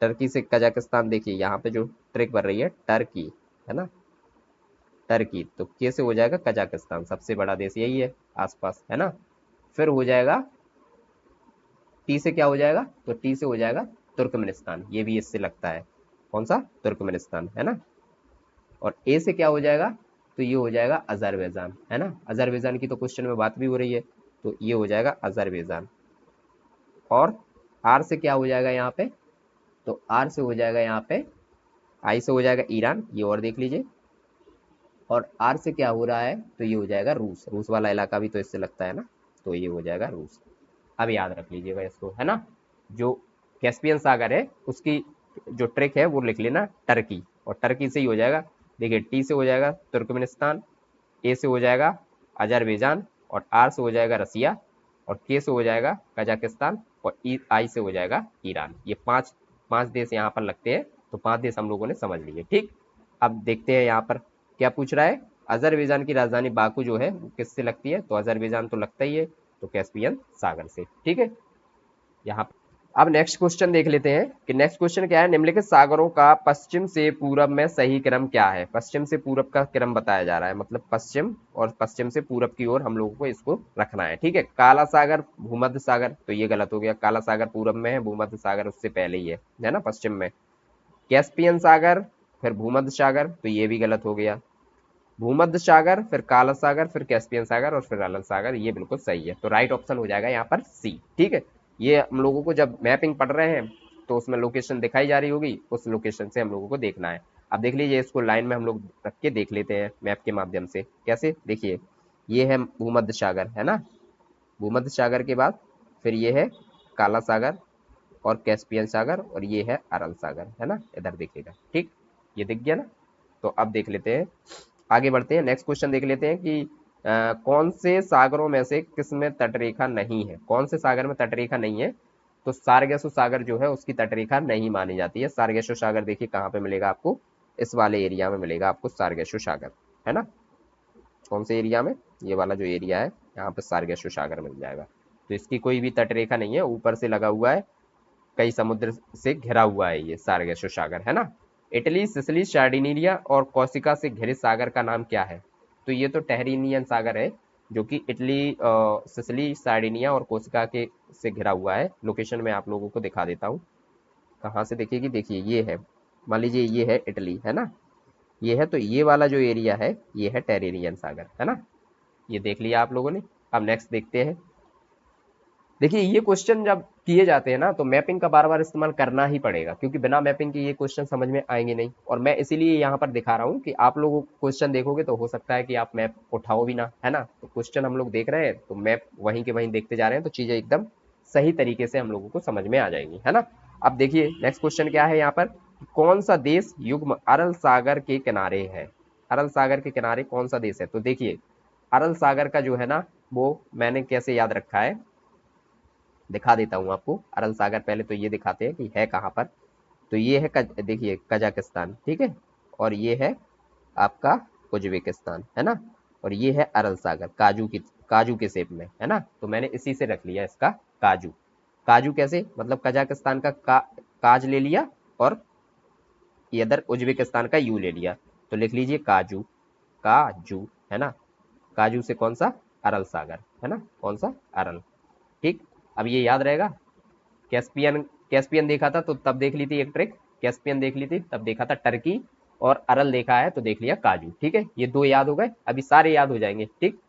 टर्की से कजाकिस्तान, देखिए यहाँ पे जो ट्रैक बन रही है टर्की, है ना, टर्की, तो के से हो जाएगा कजाकिस्तान, सबसे बड़ा देश यही है आसपास, है ना। फिर हो जाएगा टी से, क्या हो जाएगा, तो टी से हो जाएगा तुर्कमेनिस्तान, ये भी इससे लगता है, कौन सा, तुर्कमेनिस्तान, है ना। और ए से क्या हो जाएगा, तो ये हो जाएगा अजरबैजान, है ना, अजरबैजान की तो क्वेश्चन में बात भी हो रही है, तो ये हो जाएगा अजरबैजान। और आर से क्या हो जाएगा यहाँ पे, तो आर से हो जाएगा यहाँ पे, आई से हो जाएगा ईरान, ये और देख लीजिए। और आर से क्या हो रहा है, तो ये हो जाएगा रूस, रूस वाला इलाका भी तो इससे लगता है ना, तो ये हो जाएगा रूस। अब याद रख लीजिएगा इसको, है ना। जो कैस्पियन सागर है उसकी जो ट्रैक है वो लिख लेना टर्की, और टर्की से ही हो जाएगा, देखिए टी से हो जाएगा तुर्कमेनिस्तान, ए से हो जाएगा अजरबैजान, और आर से हो जाएगा रसिया, और के से हो जाएगा कजाकिस्तान, और आई से हो जाएगा ईरान। ये पांच पांच देश यहाँ पर लगते हैं, तो पांच देश हम लोगों ने समझ लिए, ठीक। अब देखते हैं यहाँ पर क्या पूछ रहा है। अजरबैजान की राजधानी बाकू जो है वो किससे लगती है, तो अजरबैजान तो लगता ही है, तो कैस्पियन सागर से, ठीक है। यहाँ अब नेक्स्ट क्वेश्चन देख लेते हैं कि नेक्स्ट क्वेश्चन क्या है। निम्नलिखित सागरों का पश्चिम से पूरब में सही क्रम क्या है। पश्चिम से पूरब का क्रम बताया जा रहा है, मतलब पश्चिम और पश्चिम से पूरब की ओर हम लोगों को इसको रखना है, ठीक है। काला सागर, भूमध्य सागर, तो ये गलत हो गया, काला सागर पूरब में है, भूमध्य सागर उससे पहले ही है ना, पश्चिम में। कैस्पियन सागर, फिर भूमध्य सागर, तो ये भी गलत हो गया। भूमध्य सागर, फिर काला सागर, फिर कैस्पियन सागर, और फिर अरल सागर, ये बिल्कुल सही है, तो राइट ऑप्शन हो जाएगा यहाँ पर सी, ठीक है। ये हम लोगों को जब मैपिंग पढ़ रहे हैं तो उसमें लोकेशन दिखाई जा रही होगी, उस लोकेशन से हम लोगों को देखना है। अब देख लीजिए, इसको लाइन में हम लोग रख के देख लेते हैं मैप के माध्यम से, कैसे, देखिए ये है भूमध्य सागर, है ना, भूमध्य सागर के बाद फिर ये है काला सागर और कैस्पियन सागर, और ये है अरल सागर, है ना, इधर देखिएगा, ठीक, ये दिख गया ना। तो अब देख लेते हैं, आगे बढ़ते हैं, नेक्स्ट क्वेश्चन देख लेते हैं कि कौन से सागरों में से किस में तटरेखा नहीं है। कौन से सागर में तटरेखा नहीं है, तो सारगेसो सागर जो है उसकी तटरेखा नहीं मानी जाती है। सारगेसो सागर देखिए कहाँ पे मिलेगा आपको, इस वाले एरिया में मिलेगा आपको सारगेसो सागर, है ना। कौन से एरिया में, ये वाला जो एरिया है यहाँ पे सारगेसो सागर मिल जाएगा। तो इसकी कोई भी तटरेखा नहीं है, ऊपर से लगा हुआ है, कई समुद्र से घिरा हुआ है ये सारगेसो सागर, है ना। इटली, सिसिली, सार्डिनिया और कोर्सिका से घिरे सागर का नाम क्या है, तो ये तो टेरिनियन सागर है, जो कि इटली, सिसिली, सार्डिनिया और कोर्सिका के से घिरा हुआ है। लोकेशन में आप लोगों को दिखा देता हूँ, कहाँ से दिखेगी, देखिए ये है, मान लीजिए ये है इटली, है ना, ये है, तो ये वाला जो एरिया है ये है टेरिनियन सागर, है ना, ये देख लिया आप लोगों ने। अब नेक्स्ट देखते हैं, देखिए ये क्वेश्चन जब किए जाते हैं ना तो मैपिंग का बार बार इस्तेमाल करना ही पड़ेगा, क्योंकि बिना मैपिंग के ये क्वेश्चन समझ में आएंगे नहीं। और मैं इसीलिए यहाँ पर दिखा रहा हूँ कि आप लोग क्वेश्चन देखोगे तो हो सकता है कि आप मैप उठाओ भी ना, है ना। तो क्वेश्चन हम लोग देख रहे हैं तो मैप वहीं के वहीं देखते जा रहे हैं, तो चीजें एकदम सही तरीके से हम लोगों को समझ में आ जाएंगी, है ना। अब देखिए नेक्स्ट क्वेश्चन क्या है यहाँ पर, कौन सा देश युग्म अरल सागर के किनारे है। अरल सागर के किनारे कौन सा देश है, तो देखिए अरल सागर का जो है ना वो मैंने कैसे याद रखा है, दिखा देता हूँ आपको। अरल सागर पहले तो ये दिखाते हैं कि है कहाँ पर, तो ये है देखिए कजाकिस्तान, ठीक है, और ये है आपका उज्बेकिस्तान, है ना, और ये है अरल सागर, काजू के शेप में, है ना। तो मैंने इसी से रख लिया इसका काजू। काजू कैसे, मतलब कजाकिस्तान का काज ले लिया, और ये इधर उज्बेकिस्तान का यू ले लिया, तो लिख लीजिए काजू, काजू, है ना। काजू से कौन सा, अरल सागर, है ना, कौन सा, अरल, ठीक। अब ये याद रहेगा। कैस्पियन, कैस्पियन देखा था तो तब देख ली थी एक ट्रिक, कैस्पियन देख ली थी तब देखा था टर्की, और अरल देखा है तो देख लिया काजू, ठीक है। ये दो याद हो गए, अभी सारे याद हो जाएंगे, ठीक।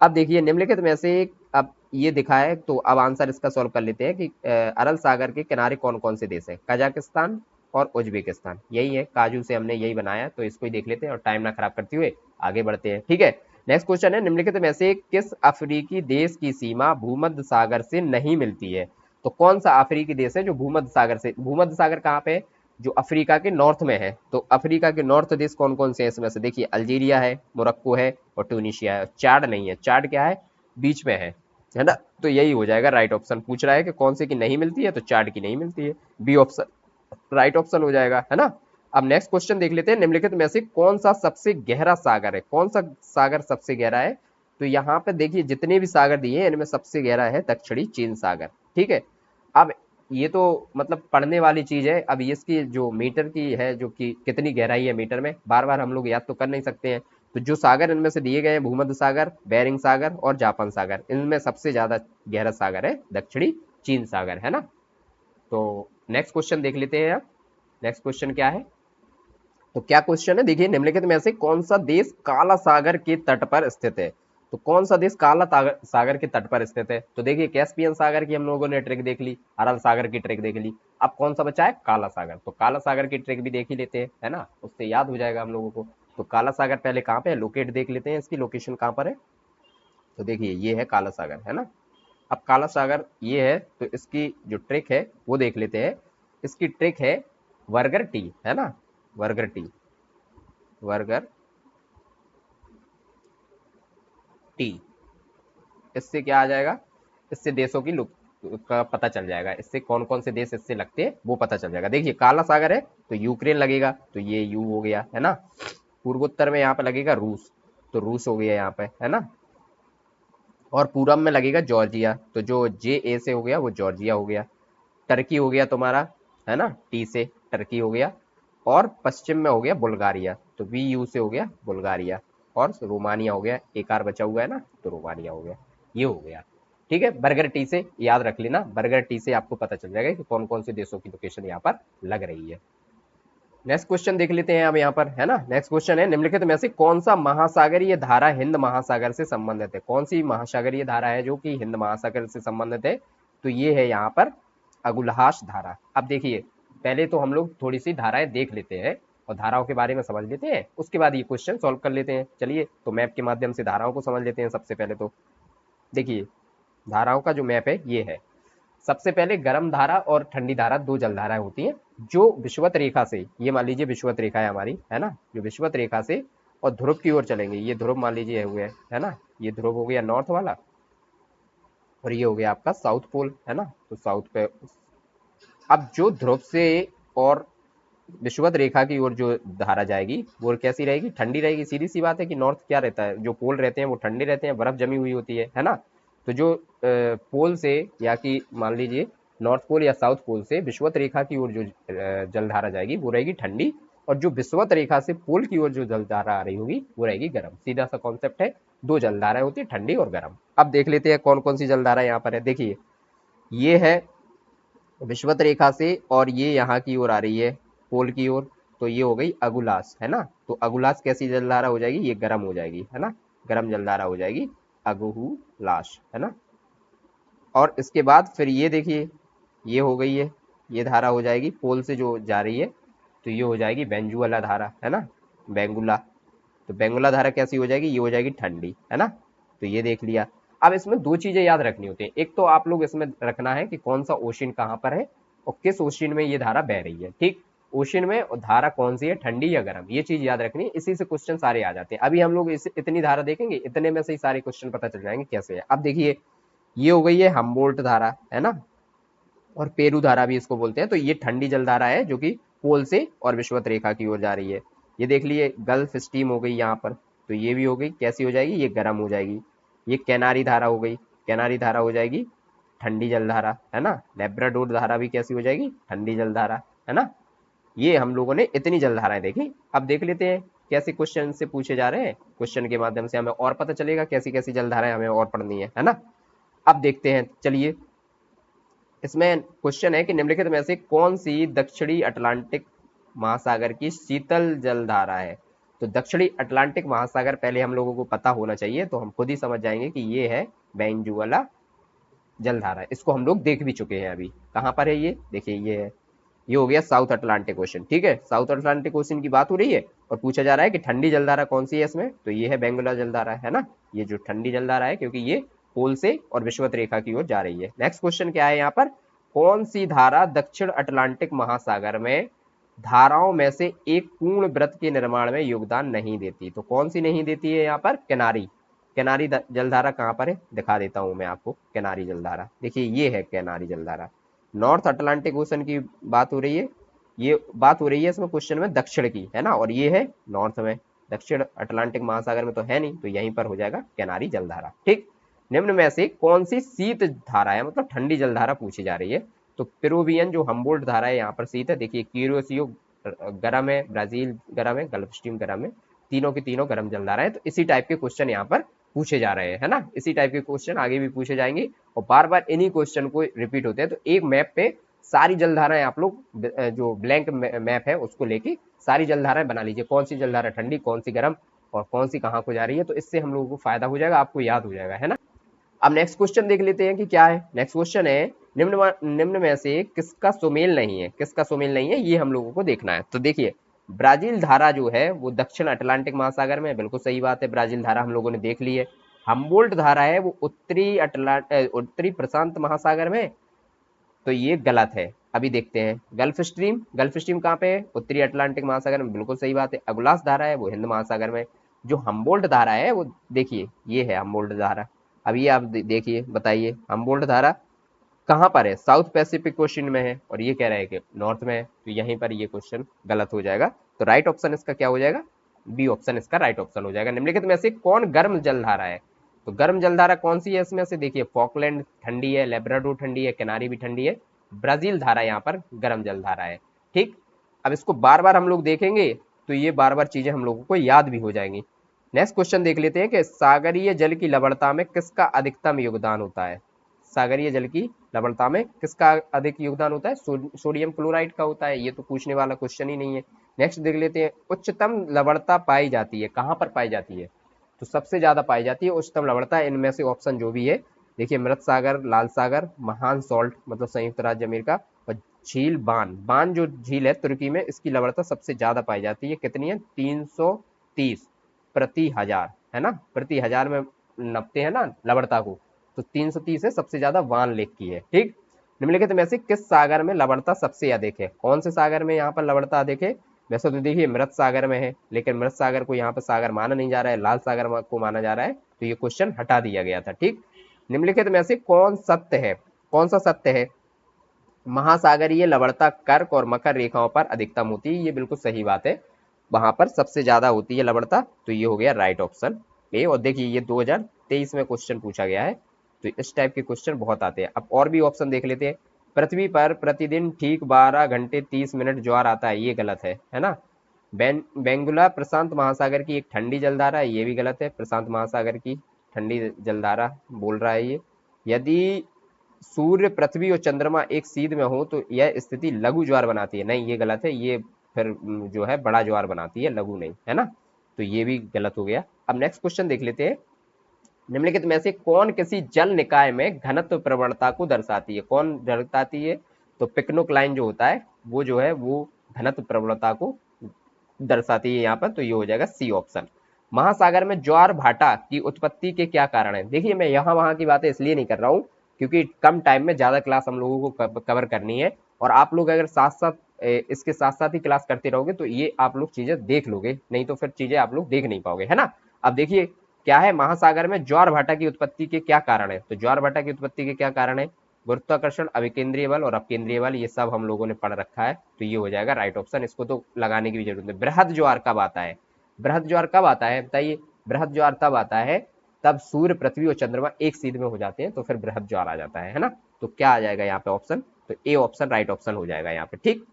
अब देखिए निम्नलिखित में से अब ये दिखा है, तो अब आंसर इसका सॉल्व कर लेते हैं कि अरल सागर के किनारे कौन कौन से देश है। कजाकिस्तान और उज्बेकिस्तान, यही है, काजू से हमने यही बनाया, तो इसको ही देख लेते हैं और टाइम ना खराब करते हुए आगे बढ़ते हैं, ठीक है। नेक्स्ट क्वेश्चन है, निम्नलिखित में से किस अफ्रीकी देश की सीमा भूमध्य सागर से नहीं मिलती है। तो कौन सा अफ्रीकी देश है जो भूमध्य सागर से, भूमध्य सागर कहाँ पे है, जो अफ्रीका के नॉर्थ में है। तो अफ्रीका के नॉर्थ देश कौन कौन से हैं इसमें से, देखिए अल्जीरिया है, मोरक्को है, और ट्यूनीशिया है। चाड नहीं है, चाड क्या है, बीच में है, है ना। तो यही हो जाएगा राइट ऑप्शन। पूछ रहा है कि कौन से की नहीं मिलती है, तो चार्ट की नहीं मिलती है, बी ऑप्शन राइट ऑप्शन हो जाएगा, है ना। अब नेक्स्ट क्वेश्चन देख लेते हैं, निम्नलिखित में से कौन सा सबसे गहरा सागर है, कौन सा सागर सबसे गहरा है। तो यहाँ पे देखिए जितने भी सागर दिए हैं इनमें सबसे गहरा है दक्षिणी चीन सागर, ठीक है। अब ये तो मतलब पढ़ने वाली चीज है। अब ये इसकी जो मीटर की है, जो कि कितनी गहराई है मीटर में, बार बार हम लोग याद तो कर नहीं सकते हैं। तो जो सागर इनमें से दिए गए हैं, भूमध्य सागर, बेरिंग सागर और जापान सागर, इनमें सबसे ज्यादा गहरा सागर है दक्षिणी चीन सागर, है ना। तो नेक्स्ट क्वेश्चन देख लेते हैं आप। नेक्स्ट क्वेश्चन क्या है, तो क्या क्वेश्चन है देखिए, निम्नलिखित में से कौन सा देश काला सागर के तट पर स्थित है। तो कौन सा देश काला सागर के तट पर स्थित है। तो देखिए कैस्पियन सागर की हम लोगों ने ट्रिक देख ली, अरब सागर की ट्रिक देख ली, अब कौन सा बचा है, काला सागर। तो काला सागर की ट्रिक भी देख ही लेते हैं, है ना, उससे याद हो जाएगा हम लोगों को। तो काला सागर पहले कहाँ पे है, लोकेट देख लेते हैं, इसकी लोकेशन कहाँ पर है। तो देखिए ये है काला सागर, है ना। अब काला सागर ये है, तो इसकी जो ट्रिक है वो देख लेते हैं। इसकी ट्रिक है वर्गर टी, है ना, वर्गर टी, वर्गर टी। इससे क्या आ जाएगा, इससे देशों की लुक का पता चल जाएगा, इससे कौन कौन से देश इससे लगते हैं वो पता चल जाएगा। देखिए काला सागर है तो यूक्रेन लगेगा, तो ये यू हो गया, है ना। पूर्वोत्तर में यहाँ पे लगेगा रूस, तो रूस हो गया यहाँ पे, है ना। और पूरब में लगेगा जॉर्जिया, तो जो जे ए से हो गया वो जॉर्जिया हो गया। टर्की हो गया तुम्हारा, है ना, टी से टर्की हो गया। और पश्चिम में हो गया बुल्गारिया, तो बी यू से हो गया बुल्गारिया। और रोमानिया हो गया, एक आर बचा हुआ है ना, तो रोमानिया हो गया, ये हो गया। ठीक है, बर्गर टी से याद रख लेना, बर्गर टी से आपको पता चल जाएगा कि कौन कौन से देशों की लोकेशन यहाँ पर लग रही है। नेक्स्ट क्वेश्चन देख लेते हैं अब यहाँ पर, है ना। नेक्स्ट क्वेश्चन है, निम्नलिखित में से कौन सा महासागरीय धारा हिंद महासागर से संबंधित है। कौन सी महासागरीय धारा है जो कि हिंद महासागर से संबंधित है। तो ये है यहाँ पर अगुलहास धारा। अब देखिए पहले तो हम लोग थोड़ी सी धाराएं देख लेते हैं और धाराओं के बारे में समझ लेते हैं, उसके बाद ये क्वेश्चन सॉल्व कर लेते हैं। चलिए तो मैप के माध्यम से धाराओं को समझ लेते हैं। सबसे पहले तो देखिए धाराओं का जो मैप है ये है। सबसे पहले गर्म धारा और ठंडी धारा, दो जलधाराएं होती हैं जो विषुवत रेखा से, ये मान लीजिए विषुवत रेखा है हमारी, है ना, जो विषुवत रेखा से और ध्रुव की ओर चलेंगे। ये ध्रुव मान लीजिए हुए, है ना, ये ध्रुव हो गया नॉर्थ वाला, और ये हो गया आपका साउथ पोल, है ना, तो साउथ पे। अब जो ध्रुव से और विषुवत रेखा की ओर जो धारा जाएगी वो कैसी रहेगी, ठंडी रहेगी। सीधी सी बात है कि नॉर्थ क्या रहता है, जो पोल रहते हैं वो ठंडे रहते हैं, बर्फ जमी हुई होती है ना। तो जो पोल से या कि मान लीजिए नॉर्थ पोल या साउथ पोल से विषुवत रेखा की ओर जो जलधारा जाएगी वो रहेगी ठंडी, और जो विषुवत रेखा से पोल की ओर जो जलधारा आ रही होगी वो रहेगी गर्म। सीधा सा कॉन्सेप्ट है, दो जलधाराएं होती है ठंडी और गर्म। अब देख लेते हैं कौन कौन सी जलधारा यहाँ पर है। देखिए ये है विषुवत रेखा से और ये यहाँ की ओर आ रही है पोल की ओर, तो ये हो गई अगुलास, है ना। तो अगुलास कैसी जलधारा हो जाएगी, ये गर्म हो जाएगी, है ना, गर्म जलधारा हो जाएगी अगुलास, है ना। और इसके बाद फिर ये देखिए ये हो गई है, ये धारा हो जाएगी पोल से जो जा रही है, तो ये हो जाएगी बेंजुअला धारा, है ना, बेंगुला। तो बेंगुला धारा कैसी हो जाएगी, ये हो जाएगी ठंडी, है ना। तो ये देख लिया। अब इसमें दो चीजें याद रखनी होती है, एक तो आप लोग इसमें रखना है कि कौन सा ओशियन कहाँ पर है और किस ओशियन में ये धारा बह रही है, ठीक। ओशियन में धारा कौन सी है, ठंडी या गर्म, ये चीज याद रखनी है, इसी से क्वेश्चन सारे आ जाते हैं। अभी हम लोग इस इतनी धारा देखेंगे, इतने में से ही सारे क्वेश्चन पता चल जाएंगे कैसे है। अब देखिए ये हो गई है हम्बोल्ट धारा, है ना, और पेरू धारा भी इसको बोलते हैं। तो ये ठंडी जलधारा है जो कि पोल से और विषुवत रेखा की ओर जा रही है। ये देख लिए गल्फ स्ट्रीम हो गई यहाँ पर, तो ये भी हो गई, कैसी हो जाएगी, ये गर्म हो जाएगी। ये कैनारी धारा हो गई, कैनारी धारा हो जाएगी ठंडी जलधारा, है ना। लेब्राडोर धारा भी कैसी हो जाएगी, ठंडी जलधारा, है ना। ये हम लोगों ने इतनी जलधाराएं देखी। अब देख लेते हैं कैसे क्वेश्चन से पूछे जा रहे हैं, क्वेश्चन के माध्यम से हमें और पता चलेगा कैसी कैसी जलधाराएं हमें और पढ़नी है ना। अब देखते हैं, चलिए इसमें क्वेश्चन है कि निम्नलिखित में से कौन सी दक्षिणी अटलांटिक महासागर की शीतल जलधारा है। तो दक्षिणी अटलांटिक महासागर पहले हम लोगों को पता होना चाहिए, तो हम खुद ही समझ जाएंगे कि ये है बेंजुअला जलधारा। इसको हम लोग देख भी चुके हैं अभी, कहाँ पर है ये, देखिए ये है, ये हो गया साउथ अटलांटिक ओशन, ठीक है। साउथ अटलांटिक ओशन की बात हो रही है और पूछा जा रहा है कि ठंडी जलधारा कौन सी है इसमें, तो ये है बेंगुला जलधारा, है ना। ये जो ठंडी जलधारा है क्योंकि ये पोल से और विषुवत रेखा की ओर जा रही है। नेक्स्ट क्वेश्चन क्या है यहाँ पर, कौन सी धारा दक्षिण अटलांटिक महासागर में धाराओं में से एक पूर्ण वृत्त के निर्माण में योगदान नहीं देती। तो कौन सी नहीं देती है यहाँ पर, किनारी, कैनारी जलधारा कहाँ पर है, दिखा देता हूँ मैं आपको। कैनारी जलधारा देखिए, ये है कैनारी जलधारा। नॉर्थ अटलांटिक ओशन की बात हो रही है, ये बात हो रही है इसमें क्वेश्चन में दक्षिण की, है ना, और ये है नॉर्थ में, दक्षिण अटलांटिक महासागर में तो है नहीं, तो यहीं पर हो जाएगा कैनारी जलधारा। ठीक, निम्न में से कौन सी शीत धारा है, मतलब ठंडी जलधारा पूछी जा रही है। तो पेरुवियन जो हम्बोल्ट धारा है यहाँ पर शीत है। देखिए क्यूरियोसियो गर्म है, ब्राजील गर्म है, गल्फ स्ट्रीम गर्म है, तीनों की तीनों गर्म जलधारा है। तो इसी टाइप के क्वेश्चन यहाँ पर पूछे जा रहे हैं, है ना, इसी टाइप के क्वेश्चन आगे भी पूछे जाएंगे और बार बार इन्हीं क्वेश्चन को रिपीट होते हैं। तो एक मैप पे सारी जलधाराएं आप लोग जो ब्लैंक मैप है उसको लेके सारी जलधाराएं बना लीजिए, कौन सी जलधारा ठंडी, कौन सी गर्म और कौन सी कहाँ को जा रही है। तो इससे हम लोगों को फायदा हो जाएगा, आपको याद हो जाएगा, है ना। अब नेक्स्ट क्वेश्चन देख लेते हैं कि क्या है। नेक्स्ट क्वेश्चन है, निम्न में से किसका सुमेल नहीं है, किसका सुमेल नहीं है, ये हम लोगों को देखना है। तो देखिए ब्राजील धारा जो है वो दक्षिण अटलांटिक महासागर में है, बिल्कुल सही बात है, ब्राजील धारा हम लोगों ने देख ली है। हम्बोल्ट धारा है वो उत्तरी प्रशांत महासागर में, तो ये गलत है। अभी देखते हैं गल्फ स्ट्रीम, गल्फ स्ट्रीम कहाँ पे है, उत्तरी अटलांटिक महासागर में, बिल्कुल सही बात है। अगुलास धारा है वो हिंद महासागर में। जो हम्बोल्ट धारा है वो देखिए ये है हम्बोल्ट धारा। अब ये आप देखिए, बताइए हम्बोल्ट धारा कहाँ पर है, साउथ पैसिफिक ओशन में है, और ये कह रहा है कि नॉर्थ में है, तो यहीं पर ये क्वेश्चन गलत हो जाएगा। तो राइट ऑप्शन इसका क्या हो जाएगा, बी ऑप्शन इसका राइट ऑप्शन हो जाएगा। निम्नलिखित में से कौन गर्म जलधारा है, तो गर्म जलधारा कौन सी है इसमें से, देखिए फॉकलैंड ठंडी है, लेब्राडोर ठंडी है, कैनारी भी ठंडी है, ब्राजील धारा यहाँ पर गर्म जलधारा है। ठीक, अब इसको बार बार हम लोग देखेंगे तो ये बार बार चीजें हम लोगों को याद भी हो जाएंगी। नेक्स्ट क्वेश्चन देख लेते हैं कि सागरीय जल की लवणता में किसका अधिकतम योगदान होता है। सागरीय जल की लवणता में किसका अधिक योगदान होता है, सोडियम क्लोराइड का होता है, ये तो पूछने वाला क्वेश्चन ही नहीं है। नेक्स्ट देख लेते हैं, उच्चतम लवणता पाई जाती है, कहाँ पर पाई जाती है, तो सबसे ज्यादा पाई जाती है उच्चतम लवणता इनमें से ऑप्शन जो भी है, देखिए मृत सागर, लाल सागर, महान सॉल्ट मतलब संयुक्त राज्य अमेरिका, और झील बान, बान जो झील है तुर्की में, इसकी लवणता सबसे ज्यादा पाई जाती है, कितनी है 330 प्रति हजार, है ना, प्रति हजार में नपते हैं ना लवणता को, तो 330 है, सबसे ज्यादा वान लेक की है। ठीक, निम्नलिखित में से किस सागर में लवणता सबसे अधिक है, कौन से सागर में यहाँ पर लवणता अधिक है। वैसे तो देखिए मृत सागर में है, लेकिन मृत सागर को यहाँ पर सागर माना नहीं जा रहा है, लाल सागर को माना जा रहा है, तो ये क्वेश्चन हटा दिया गया था। ठीक, निम्नलिखित में से कौन सत्य है, कौन सा सत्य है, महासागरीय लवणता कर्क और मकर रेखाओं पर अधिकतम होती है, ये बिल्कुल सही बात है, वहां पर सबसे ज्यादा होती है लवणता, तो ये हो गया राइट ऑप्शन ए। और देखिए ये 2023 में क्वेश्चन पूछा गया है, तो इस टाइप के क्वेश्चन बहुत आते हैं। अब और भी ऑप्शन देख लेते हैं, पृथ्वी पर प्रतिदिन ठीक 12 घंटे 30 मिनट ज्वार आता है, ये गलत है ना। बेंगुला प्रशांत महासागर की एक ठंडी जलधारा है, ये भी गलत है, प्रशांत महासागर की ठंडी जलधारा बोल रहा है ये। यदि सूर्य, पृथ्वी और चंद्रमा एक सीध में हो तो यह स्थिति लघु ज्वार बनाती है, नहीं ये गलत है, ये फिर जो है बड़ा ज्वार बनाती है, लघु नहीं, है ना, तो ये भी गलत हो गया। अब नेक्स्ट क्वेश्चन देख लेते हैं, निम्नलिखित में से कौन किसी जल निकाय में घनत्व प्रवणता को दर्शाती है, कौन दर्शाती है, तो पिक्नोक्लाइन जो होता है वो जो है वो घनत्व प्रवणता को दर्शाती है यहाँ पर, तो ये हो जाएगा सी ऑप्शन। महासागर में ज्वार भाटा की उत्पत्ति के क्या कारण है, देखिए मैं यहाँ वहां की बातें इसलिए नहीं कर रहा हूँ क्योंकि कम टाइम में ज्यादा क्लास हम लोगों को कवर करनी है, और आप लोग अगर साथ साथ इसके साथ साथ ही क्लास करते रहोगे तो ये आप लोग चीजें देख लोगे, नहीं तो फिर चीजें आप लोग देख नहीं पाओगे, है ना। अब देखिए क्या है, महासागर में ज्वार भाटा की उत्पत्ति के क्या कारण है, तो ज्वार भाटा की उत्पत्ति के क्या कारण है, गुरुत्वाकर्षण, अभिकेंद्रीय बल और अपकेंद्रीय बल, ये सब हम लोगों ने पढ़ रखा है, तो ये हो जाएगा राइट ऑप्शन, इसको तो लगाने की भी जरूरत नहीं। बृहद ज्वार कब आता है, बृहद ज्वार कब आता है बताइए, बृहद ज्वार तब आता है तब सूर्य, पृथ्वी और चंद्रमा एक सीध में हो जाते हैं, तो फिर बृहद ज्वार आ जाता है ना। तो क्या आ जाएगा यहाँ पे ऑप्शन, तो ए ऑप्शन राइट ऑप्शन हो जाएगा यहाँ पे। ठीक,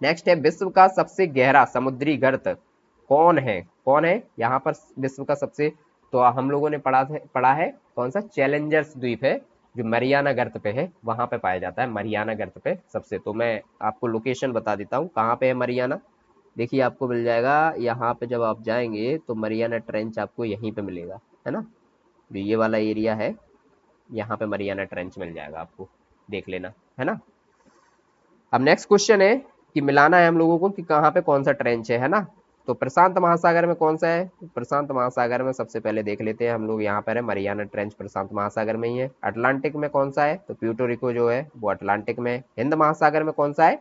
नेक्स्ट है, विश्व का सबसे गहरा समुद्री गर्त कौन है, कौन है यहाँ पर विश्व का सबसे, तो हम लोगों ने पढ़ा है कौन सा, चैलेंजर्स द्वीप है जो मरियाना गर्त पे है, वहां पे पाया जाता है, मरियाना गर्त पे सबसे। तो मैं आपको लोकेशन बता देता हूँ कहाँ पे है मरियाना, देखिए आपको मिल जाएगा यहाँ पे, जब आप जाएंगे तो मरियाना ट्रेंच आपको यहीं पे मिलेगा, है ना, जो ये वाला एरिया है यहाँ पे मरियाना ट्रेंच मिल जाएगा आपको, देख लेना, है ना। अब नेक्स्ट क्वेश्चन है कि मिलाना है हम लोगों को कि कहाँ पे कौन सा ट्रेंच है ना। तो प्रशांत महासागर में कौन सा है, प्रशांत महासागर में सबसे पहले देख लेते हैं हम लोग, यहाँ पर है मरियाना ट्रेंच, प्रशांत महासागर में ही है। अटलांटिक में कौन सा है, तो प्यूर्टो रिको जो है वो अटलांटिक में है। हिंद महासागर में कौन सा है,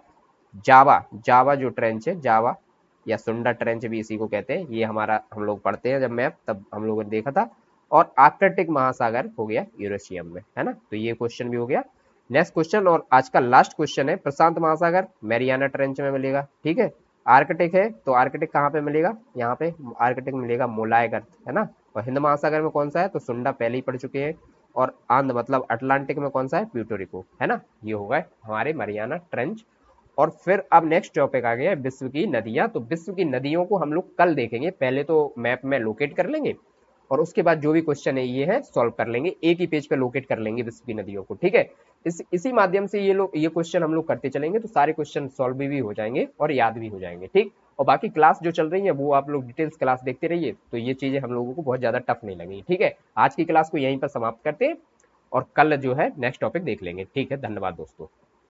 जावा, जावा जो ट्रेंच है, जावा या सुंडा ट्रेंच भी इसी को कहते हैं, ये हमारा हम लोग पढ़ते हैं जब मैप, तब हम लोगों ने देखा था। और आर्कटिक महासागर हो गया यूरेशियम में, है ना। तो ये क्वेश्चन भी हो गया। नेक्स्ट क्वेश्चन और आज का लास्ट क्वेश्चन है, प्रशांत महासागर मैरियाना ट्रेंच में मिलेगा, ठीक है। आर्कटिक है तो आर्कटिक कहाँ पे मिलेगा, यहाँ पे आर्कटिक मिलेगा मोलाय गर्त, है ना। और हिंद महासागर में कौन सा है, तो सुंडा पहले ही पढ़ चुके हैं। और आंध्र मतलब अटलांटिक में कौन सा है, प्यूटोरिको, है ना। ये होगा हमारे मरियाना ट्रेंच। और फिर अब नेक्स्ट टॉपिक आ गया है विश्व की नदियां। तो विश्व की नदियों को हम लोग कल देखेंगे, पहले तो मैप में लोकेट कर लेंगे और उसके बाद जो भी क्वेश्चन है ये है सॉल्व कर लेंगे, एक ही पेज पे लोकेट कर लेंगे विश्व की नदियों को, ठीक है। इसी माध्यम से ये क्वेश्चन हम लोग करते चलेंगे तो सारे क्वेश्चन सॉल्व भी हो जाएंगे और याद भी हो जाएंगे, ठीक। और बाकी क्लास जो चल रही है वो आप लोग डिटेल्स क्लास देखते रहिए, तो ये चीजें हम लोगों को बहुत ज्यादा टफ नहीं लगेंगी, ठीक है। आज की क्लास को यहीं पर समाप्त करते हैं और कल जो है नेक्स्ट टॉपिक देख लेंगे, ठीक है। धन्यवाद दोस्तों।